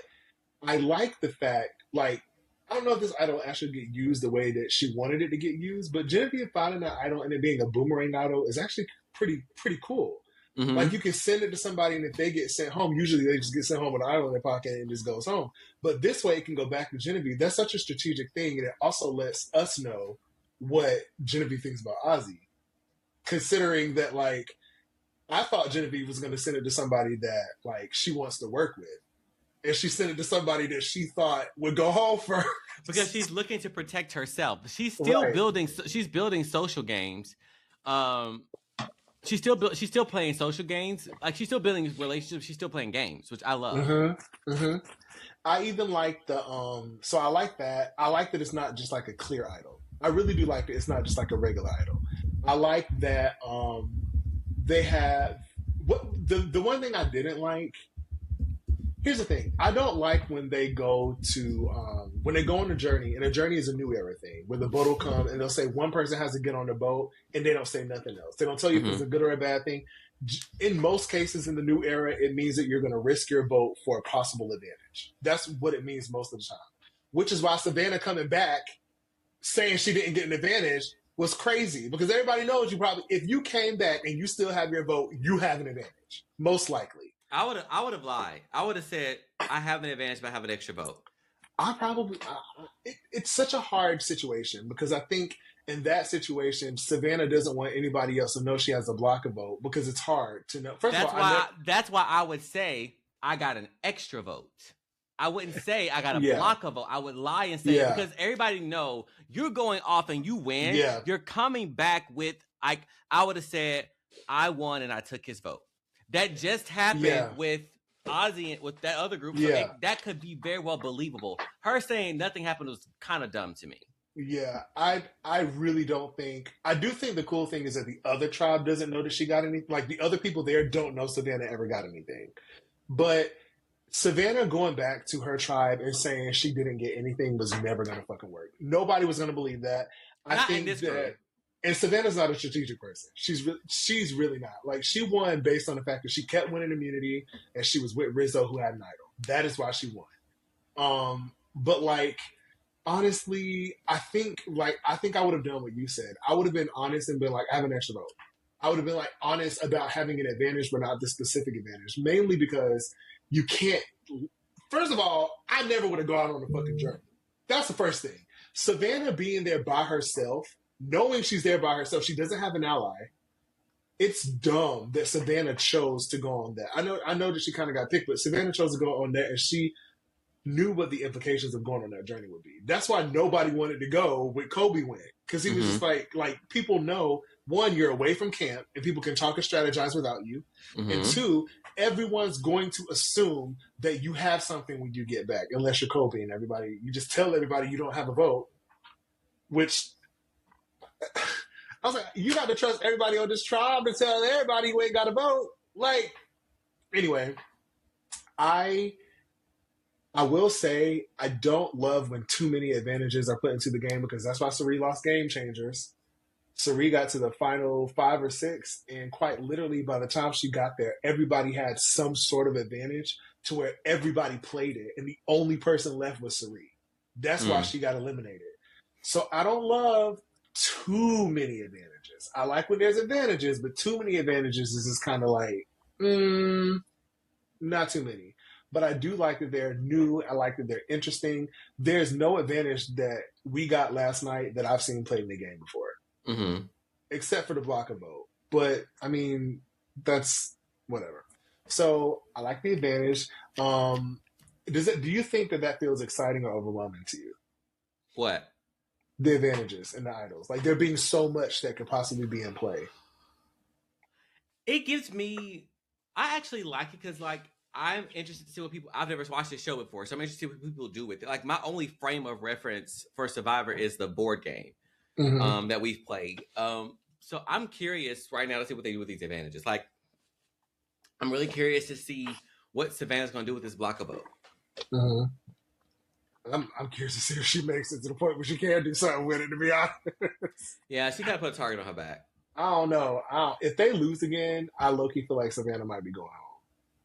I like the fact, like, I don't know if this idol actually get used the way that she wanted it to get used, but Genevieve finding that idol and it being a boomerang idol is actually pretty cool. Like, you can send it to somebody, and if they get sent home, usually they just get sent home with an idol in their pocket and just goes home. But this way, it can go back to Genevieve. That's such a strategic thing, and it also lets us know what Genevieve thinks about Ozzy. Considering that, like, I thought Genevieve was going to send it to somebody that, like, she wants to work with. And she sent it to somebody that she thought would go home first. Because she's looking to protect herself. She's still building. She's building social games. She's still playing social games. Like, she's still building relationships. She's still playing games, which I love. I even like the so I like that. I like that it's not just like a clear idol. I really do like that it's not just like a regular idol. I like that they have the one thing I didn't like. Here's the thing. I don't like when they go on a journey, and a journey is a new era thing, where the boat will come and they'll say one person has to get on the boat, and they don't say nothing else. They don't tell you if it's a good or a bad thing. In most cases in the new era, it means that you're going to risk your boat for a possible advantage. That's what it means most of the time. Which is why Savannah coming back saying she didn't get an advantage was crazy, because everybody knows if you came back and you still have your vote, you have an advantage, most likely. I would have lied. I would have said I have an advantage, but I have an extra vote. It's such a hard situation, because I think in that situation, Savannah doesn't want anybody else to know she has a block of vote, because it's hard to know. That's why I would say I got an extra vote. I wouldn't say I got a block of vote. I would lie and say because everybody know you're going off and you win. Yeah. You're coming back with I would have said I won and I took his vote. That just happened with Ozzy, with that other group. So that could be very well believable. Her saying nothing happened was kind of dumb to me. Yeah, I really don't think. I do think the cool thing is that the other tribe doesn't know that she got anything. Like, the other people there don't know Savannah ever got anything. But Savannah going back to her tribe and saying she didn't get anything was never going to fucking work. Nobody was going to believe that. I think that. And Savannah's not a strategic person. She's really not. Like, she won based on the fact that she kept winning immunity and she was with Rizzo, who had an idol. That is why she won. But, like, honestly, I think I would have done what you said. I would have been honest and been like, I have an extra vote. I would have been, like, honest about having an advantage, but not the specific advantage. Mainly because you can't. First of all, I never would have gone on a fucking journey. That's the first thing. Savannah being there by herself, knowing she's there by herself, she doesn't have an ally. It's dumb that Savannah chose to go on that. I know that she kind of got picked, but Savannah chose to go on that, and she knew what the implications of going on that journey would be. That's why nobody wanted to go with Kobe went, because he was just like people know, one, you're away from camp and people can talk and strategize without you, and two, everyone's going to assume that you have something when you get back, unless you're Kobe, and you just tell everybody you don't have a vote, which. I was like, you got to trust everybody on this tribe to tell everybody you ain't got a vote. Like, anyway, I I will say I don't love when too many advantages are put into the game because that's why Sari lost Game Changers. Sari got to the final 5 or 6, and quite literally, by the time she got there, everybody had some sort of advantage to where everybody played it, and the only person left was Sari. That's why she got eliminated. So I don't love too many advantages. I like when there's advantages, but too many advantages is just kind of like, not too many. But I do like that they're new. I like that they're interesting. There's no advantage that we got last night that I've seen played in the game before, except for the block of vote. But I mean, that's whatever. So I like the advantage. Do you think that feels exciting or overwhelming to you? What? The advantages and the idols, like there being so much that could possibly be in play. It gives me. I actually like it because, like, I'm interested to see what people. I've never watched this show before, so I'm interested to see what people do with it. Like, my only frame of reference for Survivor is the board game that we've played. So I'm curious right now to see what they do with these advantages. Like, I'm really curious to see what Savannah's going to do with this block of vote. I'm curious to see if she makes it to the point where she can do something with it, to be honest. Yeah, she kind of put a target on her back. I don't know. If they lose again, I low-key feel like Savannah might be going home.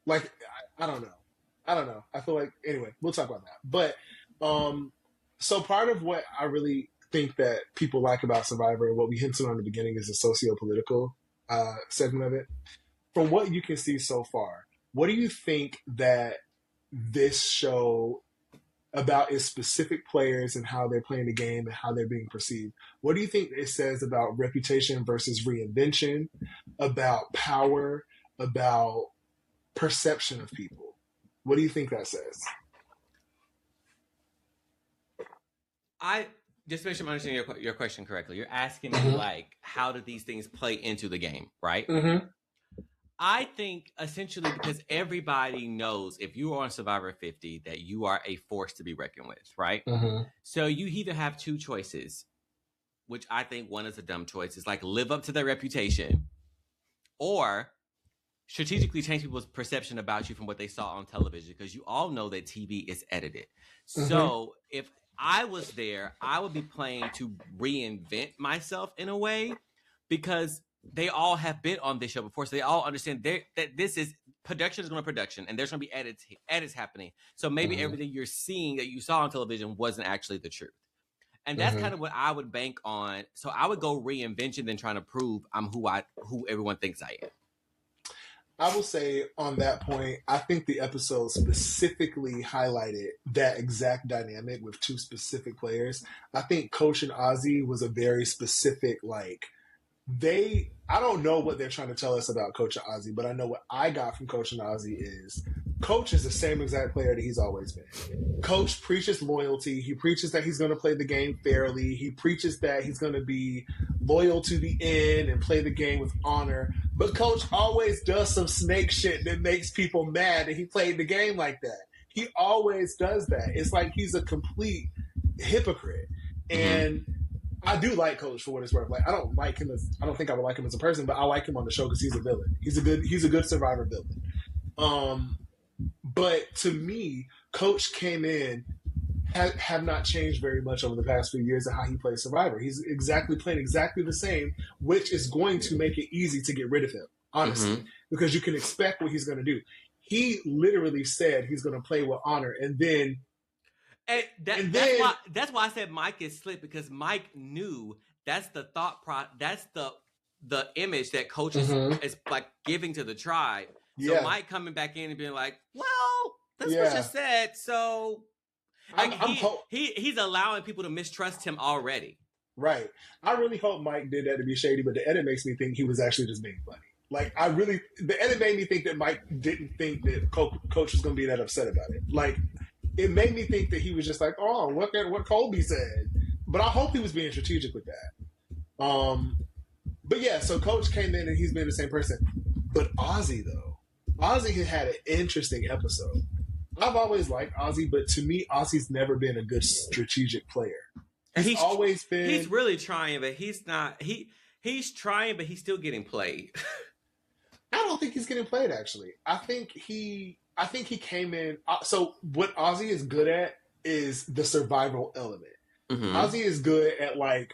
Like, I don't know. I feel like, anyway, we'll talk about that. But, so part of what I really think that people like about Survivor, what we hinted on in the beginning, is the socio-political segment of it. From what you can see so far, what do you think that this show about its specific players and how they're playing the game and how they're being perceived? What do you think it says about reputation versus reinvention, about power, about perception of people? What do you think that says? I just to make sure I'm understanding your question correctly. You're asking me, like, how do these things play into the game, right? I think essentially because everybody knows if you are on Survivor 50 that you are a force to be reckoned with, right? So you either have two choices, which I think one is a dumb choice. It's like live up to their reputation or strategically change people's perception about you from what they saw on television, because you all know that TV is edited. So if I was there, I would be playing to reinvent myself in a way, because they all have been on this show before, so they all understand that this is production is going to production, and there's going to be edits happening. So maybe everything you're seeing that you saw on television wasn't actually the truth, and that's kind of what I would bank on. So I would go reinvention than trying to prove I'm who everyone thinks I am. I will say on that point, I think the episode specifically highlighted that exact dynamic with two specific players. I think Coach and Ozzy was a very specific, like, I don't know what they're trying to tell us about Coach and Ozzy, but I know what I got from Coach and Ozzy is Coach is the same exact player that he's always been. Coach preaches loyalty. He preaches that he's going to play the game fairly. He preaches that he's going to be loyal to the end and play the game with honor. But Coach always does some snake shit that makes people mad that he played the game like that. He always does that. It's like he's a complete hypocrite. And I do like Coach for what it's worth. Like, I don't think I would like him as a person, but I like him on the show because he's a villain. He's a good Survivor villain. But to me, Coach came in, have not changed very much over the past few years of how he plays Survivor. He's playing exactly the same, which is going to make it easy to get rid of him, honestly, because you can expect what he's going to do. He literally said he's going to play with honor, and then. That's why I said Mike is slick, because Mike knew that's the that's the image that Coach is like giving to the tribe. So Mike coming back in and being like, well, that's what you said. So he's allowing people to mistrust him already. Right. I really hope Mike did that to be shady, but the edit makes me think he was actually just being funny. Like, the edit made me think that Mike didn't think that Coach was going to be that upset about it. Like, it made me think that he was just like, oh, look at what Colby said. But I hope he was being strategic with that. But yeah, so Coach came in and he's been the same person. But Ozzy, though. Ozzy had an interesting episode. I've always liked Ozzy, but to me, Ozzy's never been a good strategic player. He's always been... He's really trying, but he's not... He's trying, but he's still getting played. I don't think he's getting played, actually. I think he I think he came in. So what Ozzy is good at is the survival element. Mm-hmm. Ozzy is good at like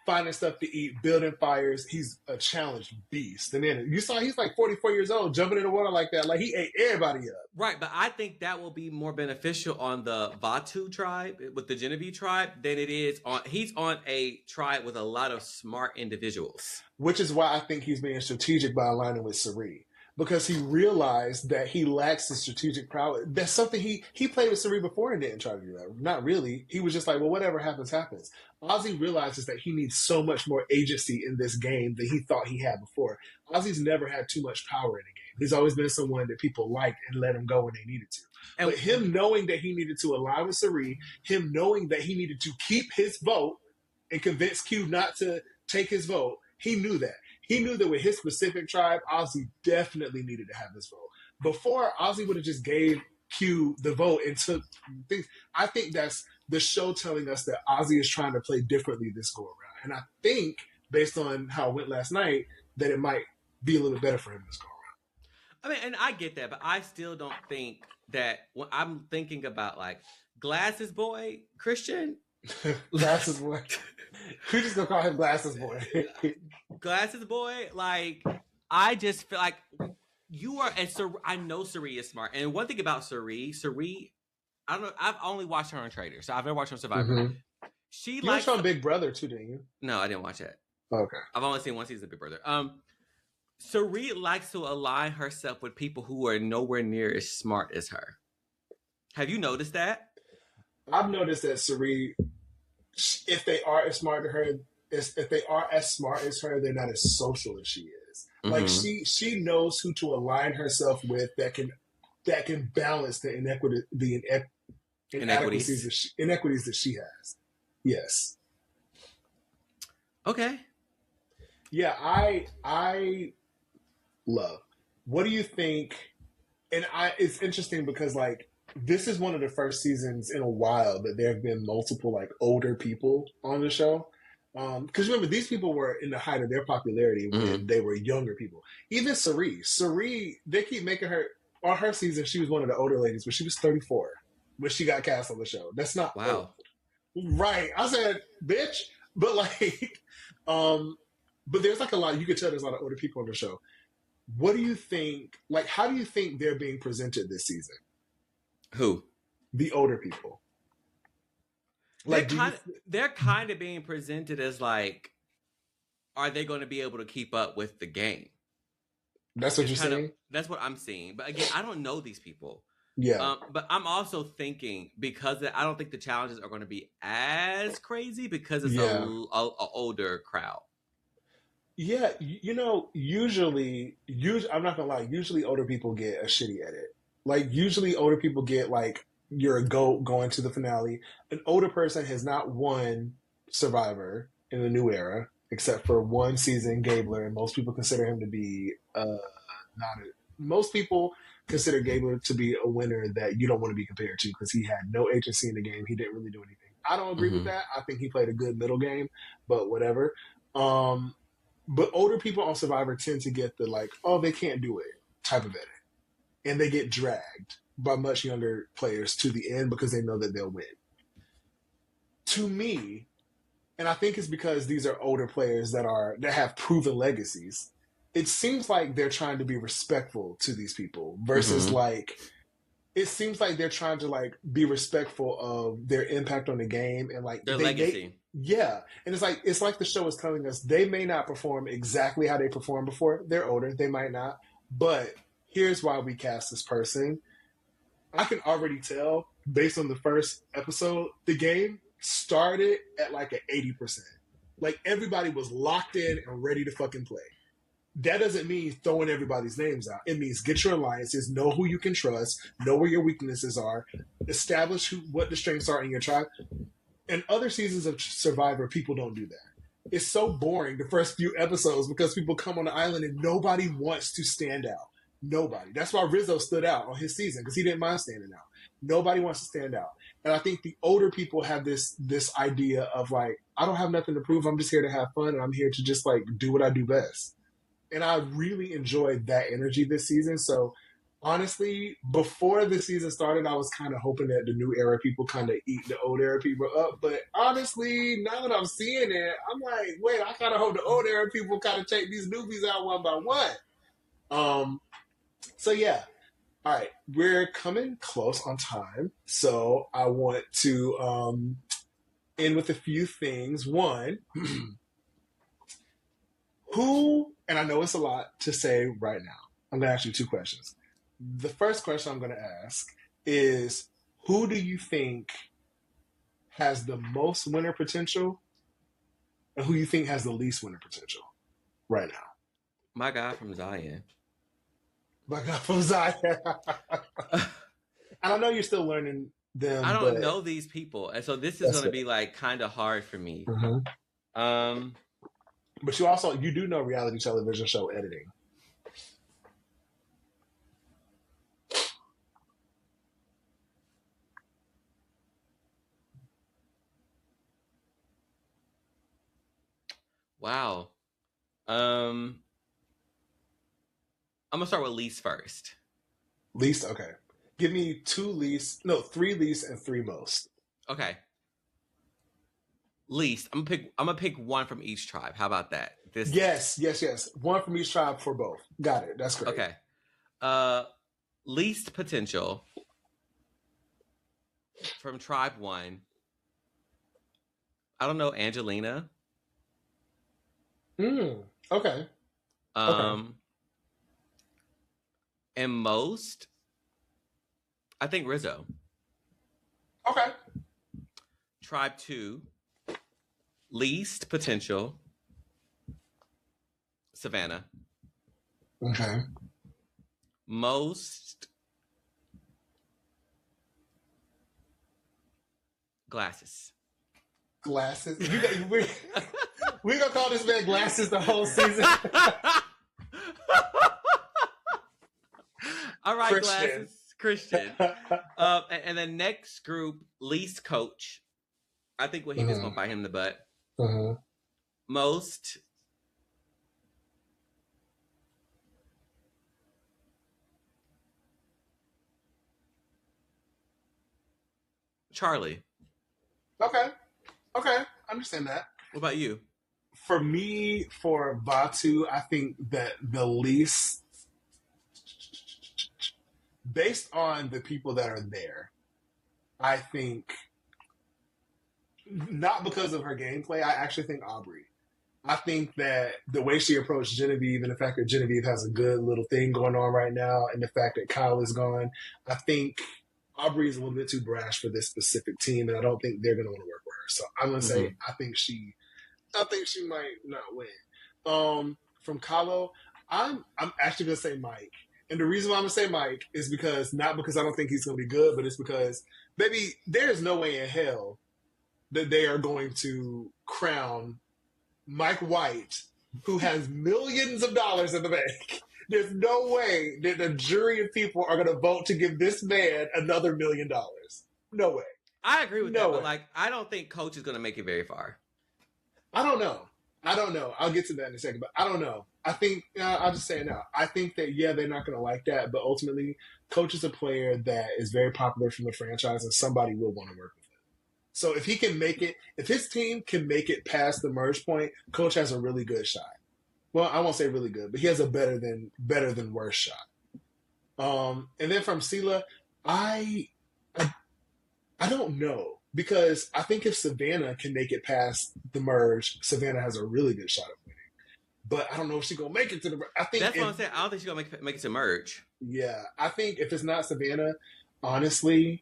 finding stuff to eat, building fires. He's a challenged beast. And then you saw he's like 44 years old, jumping in the water like that. Like he ate everybody up. Right, but I think that will be more beneficial on the Vatu tribe with the Genevieve tribe than it is on. He's on a tribe with a lot of smart individuals, Which is why I think he's being strategic by aligning with Sari. Because he realized that he lacks the strategic prowess. That's something he played with Sari before and didn't try to do that. Not really. He was just like, well, whatever happens, happens. Ozzy realizes that he needs so much more agency in this game than he thought he had before. Ozzy's never had too much power in a game. He's always been someone that people liked and let him go when they needed to. and But him knowing that he needed to align with Sari, him knowing that he needed to keep his vote and convince Q not to take his vote, he knew that. He knew that with his specific tribe, Ozzy definitely needed to have his vote. Before, Ozzy would have just gave Q the vote and took things. I think that's the show telling us that Ozzy is trying to play differently this go around. And I think, based on how it went last night, that it might be a little bit better for him this go around. I mean, and I get that, but I still don't think that when I'm thinking about like Glasses Boy Christian. Glasses Boy. We're just gonna call him Glasses Boy. Glasses Boy, like I just feel like you are, and I know Sari is smart. And one thing about Sari, I don't know. I've only watched her on Trader, so I've never watched her on Survivor. Mm-hmm. She You likes watched on Big Brother too, didn't you? No, I didn't watch it. Okay. I've only seen one season of Big Brother. Sari likes to align herself with people who are nowhere near as smart as her. Have you noticed that? I've noticed that Sari, if they are as smart as her, if they are as smart as her, they're not as social as she is. Mm-hmm. Like she knows who to align herself with that can balance the inequities that she has. Yes. Okay. Yeah, I love. What do you think? And it's interesting because like this is one of the first seasons in a while that there have been multiple like older people on the show. Because remember, these people were in the height of their popularity when they were younger people. Even Sari, they keep making her on her season. She was one of the older ladies, but she was 34 when she got cast on the show. That's not wow, old. Right? I said, bitch, but like, but there's like a lot. You could tell there's a lot of older people on the show. What do you think? Like, how do you think they're being presented this season? Who? The older people. Like they're kind of being presented as like, are they going to be able to keep up with the game? That's what you're saying? That's what I'm seeing. But again, I don't know these people. Yeah. But I'm also thinking because I don't think the challenges are going to be as crazy because it's a older crowd. Yeah, usually I'm not gonna lie. Usually, older people get a shitty edit. Like usually, older people get like you're a GOAT going to the finale. An older person has not won Survivor in the new era, except for one season, Gabler, and most people consider him to be most people consider Gabler to be a winner that you don't want to be compared to because he had no agency in the game. He didn't really do anything. I don't agree with that. I think he played a good middle game, but whatever. But older people on Survivor tend to get the like, oh, they can't do it type of edit. And they get dragged by much younger players to the end because they know that they'll win. To me, and I think it's because these are older players that have proven legacies, it seems like they're trying to be respectful to these people versus like, it seems like they're trying to like be respectful of their impact on the game and like their legacy. And it's like the show is telling us they may not perform exactly how they performed before. They're older, they might not. But here's why we cast this person. I can already tell based on the first episode, the game started at like an 80%. Like everybody was locked in and ready to fucking play. That doesn't mean throwing everybody's names out. It means get your alliances, know who you can trust, know where your weaknesses are, establish what the strengths are in your tribe. In other seasons of Survivor, people don't do that. It's so boring the first few episodes because people come on the island and nobody wants to stand out. Nobody. That's why Rizzo stood out on his season because he didn't mind standing out. Nobody wants to stand out. And I think the older people have this idea of like, I don't have nothing to prove. I'm just here to have fun and I'm here to just like do what I do best. And I really enjoyed that energy this season. So honestly, before the season started, I was kind of hoping that the new era people kind of eat the old era people up. But honestly, now that I'm seeing it, I'm like, wait, I kind of hope the old era people kind of take these newbies out one by one. So yeah. All right, we're coming close on time, so I want to end with a few things. One, who, and I know it's a lot to say right now. I'm going to ask you two questions. The first question I'm going to ask is, who do you think has the most winner potential, and who you think has the least winner potential right now? My guy from Zion. My God, from Zion. And I know you're still learning them, I don't but know these people, and so this is going to be like kind of hard for me. Mm-hmm. But you do know reality television show editing. Wow. I'm gonna start with least first. Least, okay. Give me three least and three most. Okay. Least. I'm gonna pick one from each tribe. How about that? Yes. One from each tribe for both. Got it. That's great. Okay. Least potential from tribe one. I don't know, Angelina. Okay. And most, I think Rizzo. Okay. Tribe two, least potential, Savannah. Okay. Most, Glasses. We're gonna call this man Glasses the whole season. All right, Glasses. Christian. And the next group, least coach. I think Wahimi's gonna bite him in the butt. Most, Charlie. Okay. I understand that. What about you? For me, for Vatu, I think that the least, based on the people that are there, I think, not because of her gameplay, I actually think Aubrey. I think that the way she approached Genevieve and the fact that Genevieve has a good little thing going on right now and the fact that Kyle is gone, I think Aubrey is a little bit too brash for this specific team, and I don't think they're going to want to work with her. So I'm going to say I think she might not win. From Kalo, I'm actually going to say Mike. And the reason why I'm going to say Mike is not because I don't think he's going to be good, but it's because, baby, there's no way in hell that they are going to crown Mike White, who has millions of dollars in the bank. There's no way that the jury of people are going to vote to give this man another $1 million. No way. I agree with that, but I don't think Coach is going to make it very far. I don't know. I'll get to that in a second, but I don't know. I think, I'll just say it now. I think that, they're not going to like that, but ultimately, Coach is a player that is very popular from the franchise, and somebody will want to work with him. So if he can make it, if his team can make it past the merge point, Coach has a really good shot. Well, I won't say really good, but he has a better than worse shot. And then from Sela, I don't know, because I think if Savannah can make it past the merge, Savannah has a really good shot of winning. But I don't know if she's gonna make it to the. I think that's what I'm saying. I don't think she's gonna make it to merge. Yeah, I think if it's not Savannah, honestly,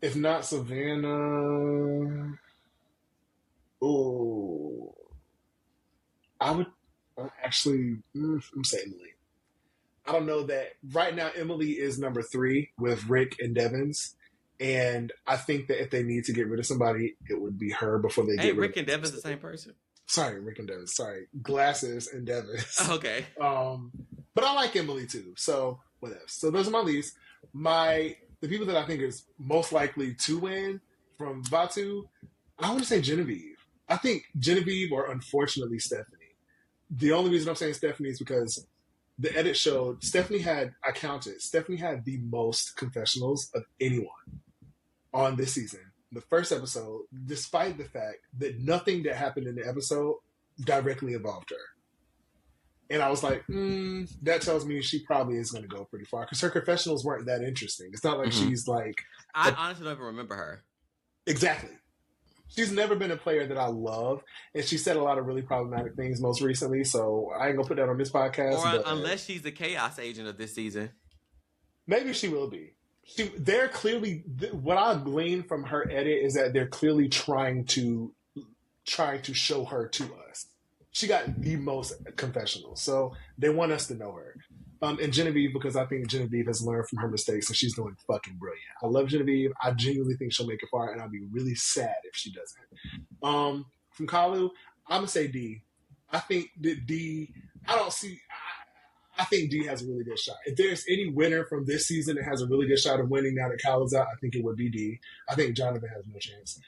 if not Savannah, I would actually. I'm saying Emily. I don't know that right now. Emily is number 3 with Rick and Devins, and I think that if they need to get rid of somebody, it would be her before they get rid Rick of. And Devins the same person. Sorry, Rick and Devins. Sorry, Glasses and Devins. Okay. But I like Emily too. So whatever. So those are my leads. The people that I think is most likely to win from Vatu, I want to say Genevieve. I think Genevieve or unfortunately Stephanie. The only reason I'm saying Stephanie is because the edit showed Stephanie had, I counted, Stephanie had the most confessionals of anyone on this season. The first episode, despite the fact that nothing that happened in the episode directly involved her. And I was like, that tells me she probably is going to go pretty far because her confessionals weren't that interesting. It's not like she's like. I honestly don't even remember her. Exactly. She's never been a player that I love, and she said a lot of really problematic things most recently. So I ain't gonna put that on this podcast. Or unless she's the chaos agent of this season, maybe she will be. They're clearly what I gleaned from her edit is that they're clearly trying to show her to us. She got the most confessionals, so they want us to know her. And Genevieve, because I think Genevieve has learned from her mistakes and she's doing fucking brilliant. I love Genevieve. I genuinely think she'll make it far, and I'll be really sad if she doesn't. From Kalu, I'm gonna say D. I think that D. I think D has a really good shot. If there's any winner from this season that has a really good shot of winning now that Kalu's out, I think it would be D. I think Jonathan has no chance.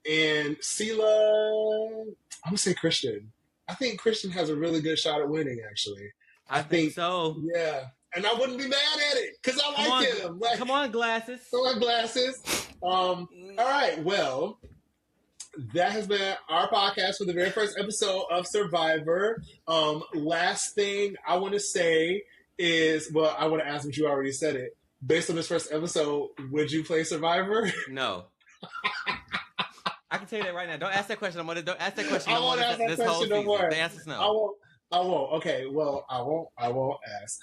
And Sela, I'm gonna say Christian. I think Christian has a really good shot at winning, actually. I think so. Yeah. And I wouldn't be mad at it because I like him. Like, come on, glasses. Come on, glasses. All right. Well, that has been our podcast for the very first episode of Survivor. Last thing I want to say is, well, I want to ask, but you already said it. Based on this first episode, would you play Survivor? No. I can tell you that right now. Don't ask that question. Don't ask that question. I won't ask that question no more. The answer's no. I won't. Okay. Well, I won't ask.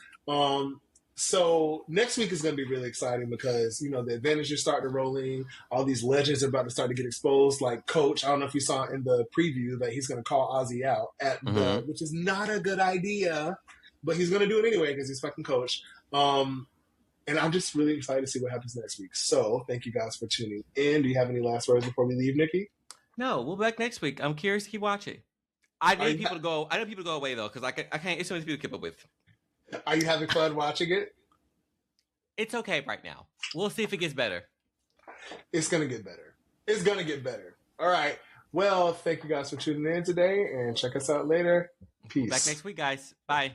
So next week is going to be really exciting because, you know, the advantage is starting to roll in. All these legends are about to start to get exposed. Like Coach, I don't know if you saw in the preview that he's going to call Ozzy out which is not a good idea, but he's going to do it anyway because he's fucking Coach. And I'm just really excited to see what happens next week. So thank you guys for tuning in. Do you have any last words before we leave, Nikki? No, we'll be back next week. I'm curious to keep watching. I need people to go away though, because I can't. It's so many people to keep up with. Are you having fun watching it? It's okay right now. We'll see if it gets better. It's gonna get better. It's gonna get better. All right. Well, thank you guys for tuning in today, and check us out later. Peace. Back next week, guys. Bye.